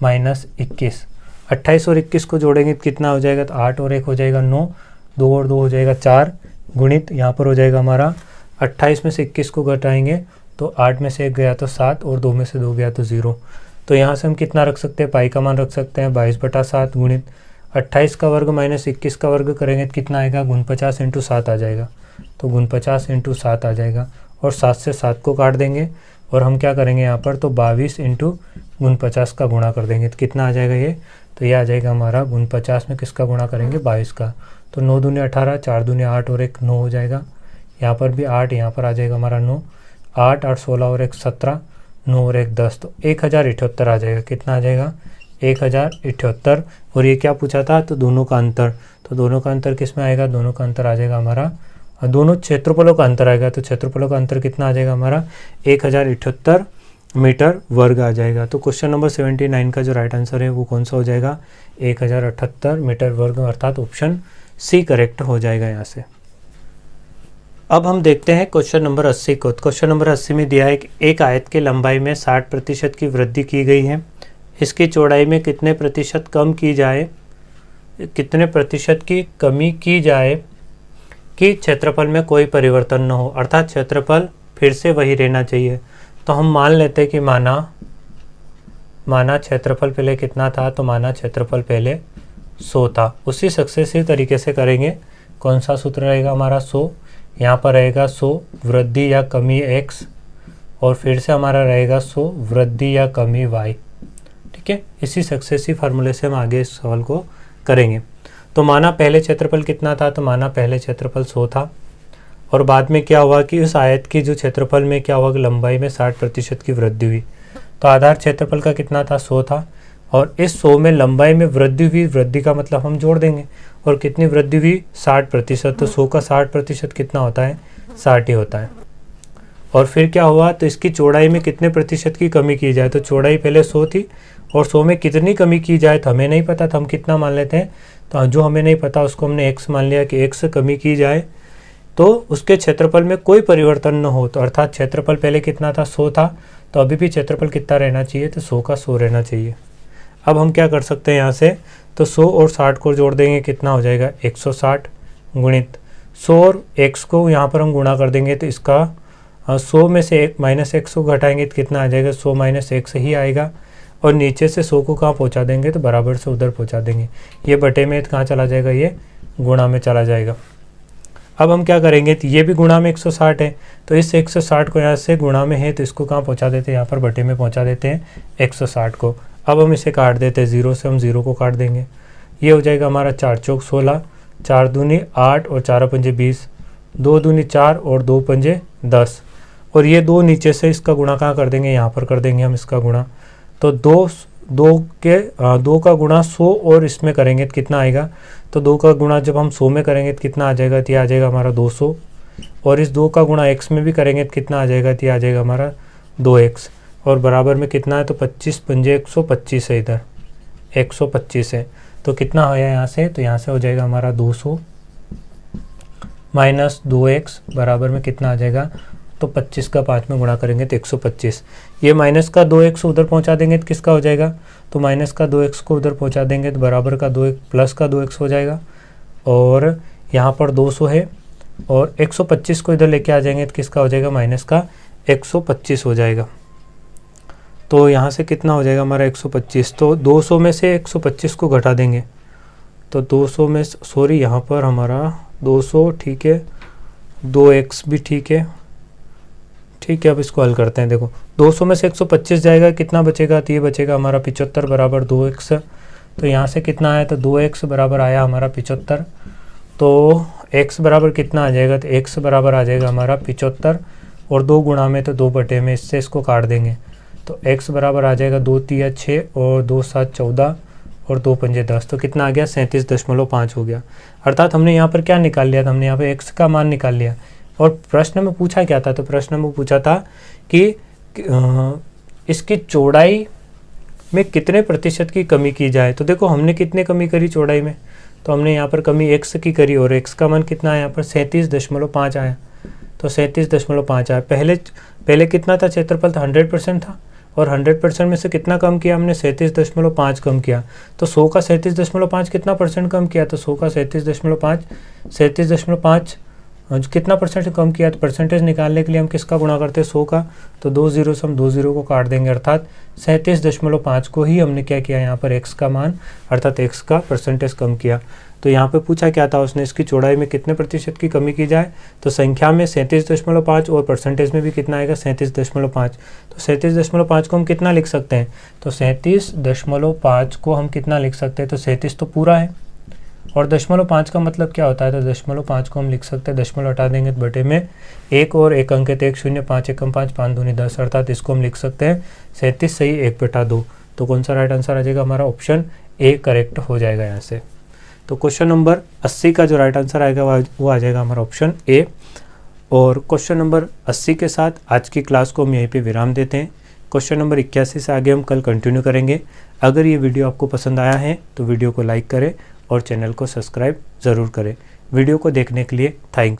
S1: माइनस 21। 28 और 21 को जोड़ेंगे तो कितना हो जाएगा, तो 8 और 1 हो जाएगा 9, 2 और 2 हो जाएगा 4, गुणित यहाँ पर हो जाएगा हमारा 28 में से 21 को घटाएंगे तो 8 में से 1 गया तो 7, और 2 में से 2 गया तो 0। तो यहाँ से हम कितना रख सकते हैं, पाई का मान रख सकते हैं 22/7 गुणित 28 का वर्ग माइनस 21 का वर्ग करेंगे तो कितना आएगा, 49 × 7 आ जाएगा। तो 49 × 7 आ जाएगा, और 7 से 7 को काट देंगे, और हम क्या करेंगे यहाँ पर, तो 22 × 49 का गुणा कर देंगे तो कितना आ जाएगा ये, तो ये आ जाएगा हमारा 49 में किसका गुणा करेंगे, 22 का। तो 9 दूनी 18, 4 दूनी 8 और 1 9 हो जाएगा। यहाँ पर भी 8, यहाँ पर आ जाएगा हमारा 9, 8 8 16 और 1 17, 9 और 1 10, तो 1078 आ जाएगा। कितना आ जाएगा, 1078। और ये क्या पूछा था, तो दोनों का अंतर, तो दोनों का अंतर किस में आएगा, दोनों का अंतर आ जाएगा हमारा, दोनों क्षेत्रफलों का अंतर आएगा, तो क्षेत्रफलों का अंतर कितना आ जाएगा हमारा, 1078 मीटर वर्ग आ जाएगा। तो क्वेश्चन नंबर 79 का जो राइट आंसर है वो कौन सा हो जाएगा, 1078 मीटर वर्ग, अर्थात ऑप्शन सी करेक्ट हो जाएगा यहाँ से। अब हम देखते हैं क्वेश्चन नंबर 80 को। क्वेश्चन नंबर 80 में दिया है कि एक आयत की लंबाई में 60% की वृद्धि की गई है, इसकी चौड़ाई में कितने प्रतिशत कम की जाए, कितने प्रतिशत की कमी की जाए कि क्षेत्रफल में कोई परिवर्तन न हो, अर्थात क्षेत्रफल फिर से वही रहना चाहिए। तो हम मान लेते हैं कि माना क्षेत्रफल पहले कितना था, तो माना क्षेत्रफल पहले 100 था। उसी सक्सेसिव तरीके से करेंगे। कौन सा सूत्र रहेगा हमारा, 100, यहाँ पर रहेगा 100 वृद्धि या कमी x, और फिर से हमारा रहेगा 100 वृद्धि या कमी y, ठीक है। इसी सक्सेसिव फार्मूले से हम आगे इस सवाल को करेंगे। तो माना पहले क्षेत्रफल कितना था, तो माना पहले क्षेत्रफल 100 था, और बाद में क्या हुआ कि उस आयत की जो क्षेत्रफल में क्या हुआ कि लंबाई में 60% की वृद्धि हुई। तो आधार क्षेत्रफल का कितना था, 100 था, और इस 100 में लंबाई में वृद्धि हुई, वृद्धि का मतलब हम जोड़ देंगे, और कितनी वृद्धि हुई, 60%। तो 100 का 60% कितना होता है, 60 ही होता है। और फिर क्या हुआ, तो इसकी चौड़ाई में कितने प्रतिशत की कमी की जाए, तो चौड़ाई पहले 100 थी, और 100 में कितनी कमी की जाए तो हमें नहीं पता, तो हम कितना मान लेते हैं, तो जो हमें नहीं पता उसको हमने x मान लिया कि x कमी की जाए तो उसके क्षेत्रफल में कोई परिवर्तन न हो। तो अर्थात क्षेत्रफल पहले कितना था, 100 था, तो अभी भी क्षेत्रफल कितना रहना चाहिए, तो 100 का 100 रहना चाहिए। अब हम क्या कर सकते हैं यहाँ से, तो 100 और 60 को जोड़ देंगे, कितना हो जाएगा 160 गुणित 100 और x को यहाँ पर हम गुणा कर देंगे, तो इसका 100 में से -x को घटाएंगे तो कितना आ जाएगा, 100 - x ही आएगा, और नीचे से 100 को कहाँ पहुँचा देंगे, तो बराबर से उधर पहुँचा देंगे। ये बटे में कहाँ चला जाएगा, ये गुणा में चला जाएगा। अब हम क्या करेंगे, तो ये भी गुणा में 160 है, तो इस 160 को यहाँ से गुणा में है तो इसको कहाँ पहुँचा देते हैं, यहाँ पर बटे में पहुँचा देते हैं 160 को। अब हम इसे काट देते हैं, 0 से हम 0 को काट देंगे, ये हो जाएगा हमारा 4 चौक 16, 4 दूनी 8 और 4 पंजे 20, 2 दूनी 4 और 2 पंजे 10, और ये 2 नीचे से इसका गुणा कहाँ कर देंगे, यहाँ पर कर देंगे हम इसका गुणा। तो 2 का गुणा 100 और इसमें करेंगे तो कितना आएगा, तो 2 का गुणा जब हम 100 में करेंगे तो कितना आ जाएगा, तो ये आ जाएगा हमारा 200, और इस 2 का गुणा x में भी करेंगे तो कितना आ जाएगा, तो ये आ जाएगा हमारा 2x, और बराबर में कितना है, तो 25 पंजे 125 है, इधर 125 है। तो कितना हो यहाँ से, तो यहाँ से हो जाएगा हमारा 200 माइनस 2x बराबर में कितना आ जाएगा, तो 25 का 5 में गुणा करेंगे तो 125। ये माइनस का 2x उधर पहुंचा देंगे तो किसका हो जाएगा, तो माइनस का 2x को उधर पहुंचा देंगे तो बराबर का 2x प्लस का 2x हो जाएगा, और यहाँ पर 200 है और 125 को इधर लेके आ जाएंगे तो किसका हो जाएगा, माइनस का 125 हो जाएगा। तो यहाँ से कितना हो जाएगा हमारा 125, तो 200 में से 125 को घटा देंगे, तो 200 में सॉरी यहाँ पर हमारा 200 ठीक है, 2x भी ठीक है, ठीक है। अब इसको हल करते हैं। देखो 200 में से 125 जाएगा, कितना बचेगा, तो ये बचेगा हमारा 75 बराबर 2x। तो यहाँ से कितना आया, तो 2x बराबर आया हमारा 75। तो x बराबर कितना आ जाएगा, तो x बराबर आ जाएगा हमारा 75, और 2 गुणा में तो 2 बटे में, इससे इसको काट देंगे तो x बराबर आ जाएगा 2 तिया 6 और 2 7 14 और 2 पंजे 10। तो कितना आ गया, 37.5 हो गया। अर्थात हमने यहाँ पर क्या निकाल लिया था, हमने यहाँ पर x का मान निकाल लिया। और प्रश्न में पूछा क्या था, तो प्रश्न में पूछा था कि इसकी चौड़ाई में कितने प्रतिशत की कमी की जाए। तो देखो हमने कितने कमी करी चौड़ाई में, तो हमने यहाँ पर कमी x की करी, और x का मान कितना है यहाँ पर 37.5 आया। तो 37.5 आया। पहले कितना था, क्षेत्रफल था 100% था, और 100% में से कितना कम किया हमने, 37.5 कम किया। तो 100 का 37.5 कितना परसेंट कम किया, तो 100 का 37.5 कितना परसेंट कम किया। तो परसेंटेज निकालने के लिए हम किसका गुणा करते हैं, 100 का। तो 2 0 से हम 2 0 को काट देंगे, अर्थात 37.5 को ही हमने क्या किया यहाँ पर x का मान अर्थात x का परसेंटेज कम किया। तो यहाँ पे पूछा क्या था उसने, इसकी चौड़ाई में कितने प्रतिशत की कमी की जाए। तो संख्या में 37.5 और परसेंटेज में भी कितना आएगा, 37.5। तो 37.5 को हम कितना लिख सकते हैं, तो 37.5 को हम कितना लिख सकते हैं, तो 37 तो पूरा है, और 0.5 का मतलब क्या होता है, तो 0.5 को हम लिख सकते हैं, दशमलव हटा देंगे तो बटे में 1 और 1 अंक 1 0 5 एकम 5 5 दूनी 10, अर्थात इसको हम लिख सकते हैं 37 सही 1/2। तो कौन सा राइट आंसर आ जाएगा, हमारा ऑप्शन ए करेक्ट हो जाएगा यहाँ से। तो क्वेश्चन नंबर 80 का जो राइट आंसर आएगा वो आ जाएगा हमारा ऑप्शन ए। और क्वेश्चन नंबर 80 के साथ आज की क्लास को हम यहीं पे विराम देते हैं। क्वेश्चन नंबर 81 से आगे हम कल कंटिन्यू करेंगे। अगर ये वीडियो आपको पसंद आया है तो वीडियो को लाइक करें और चैनल को सब्सक्राइब ज़रूर करें। वीडियो को देखने के लिए थैंक्स।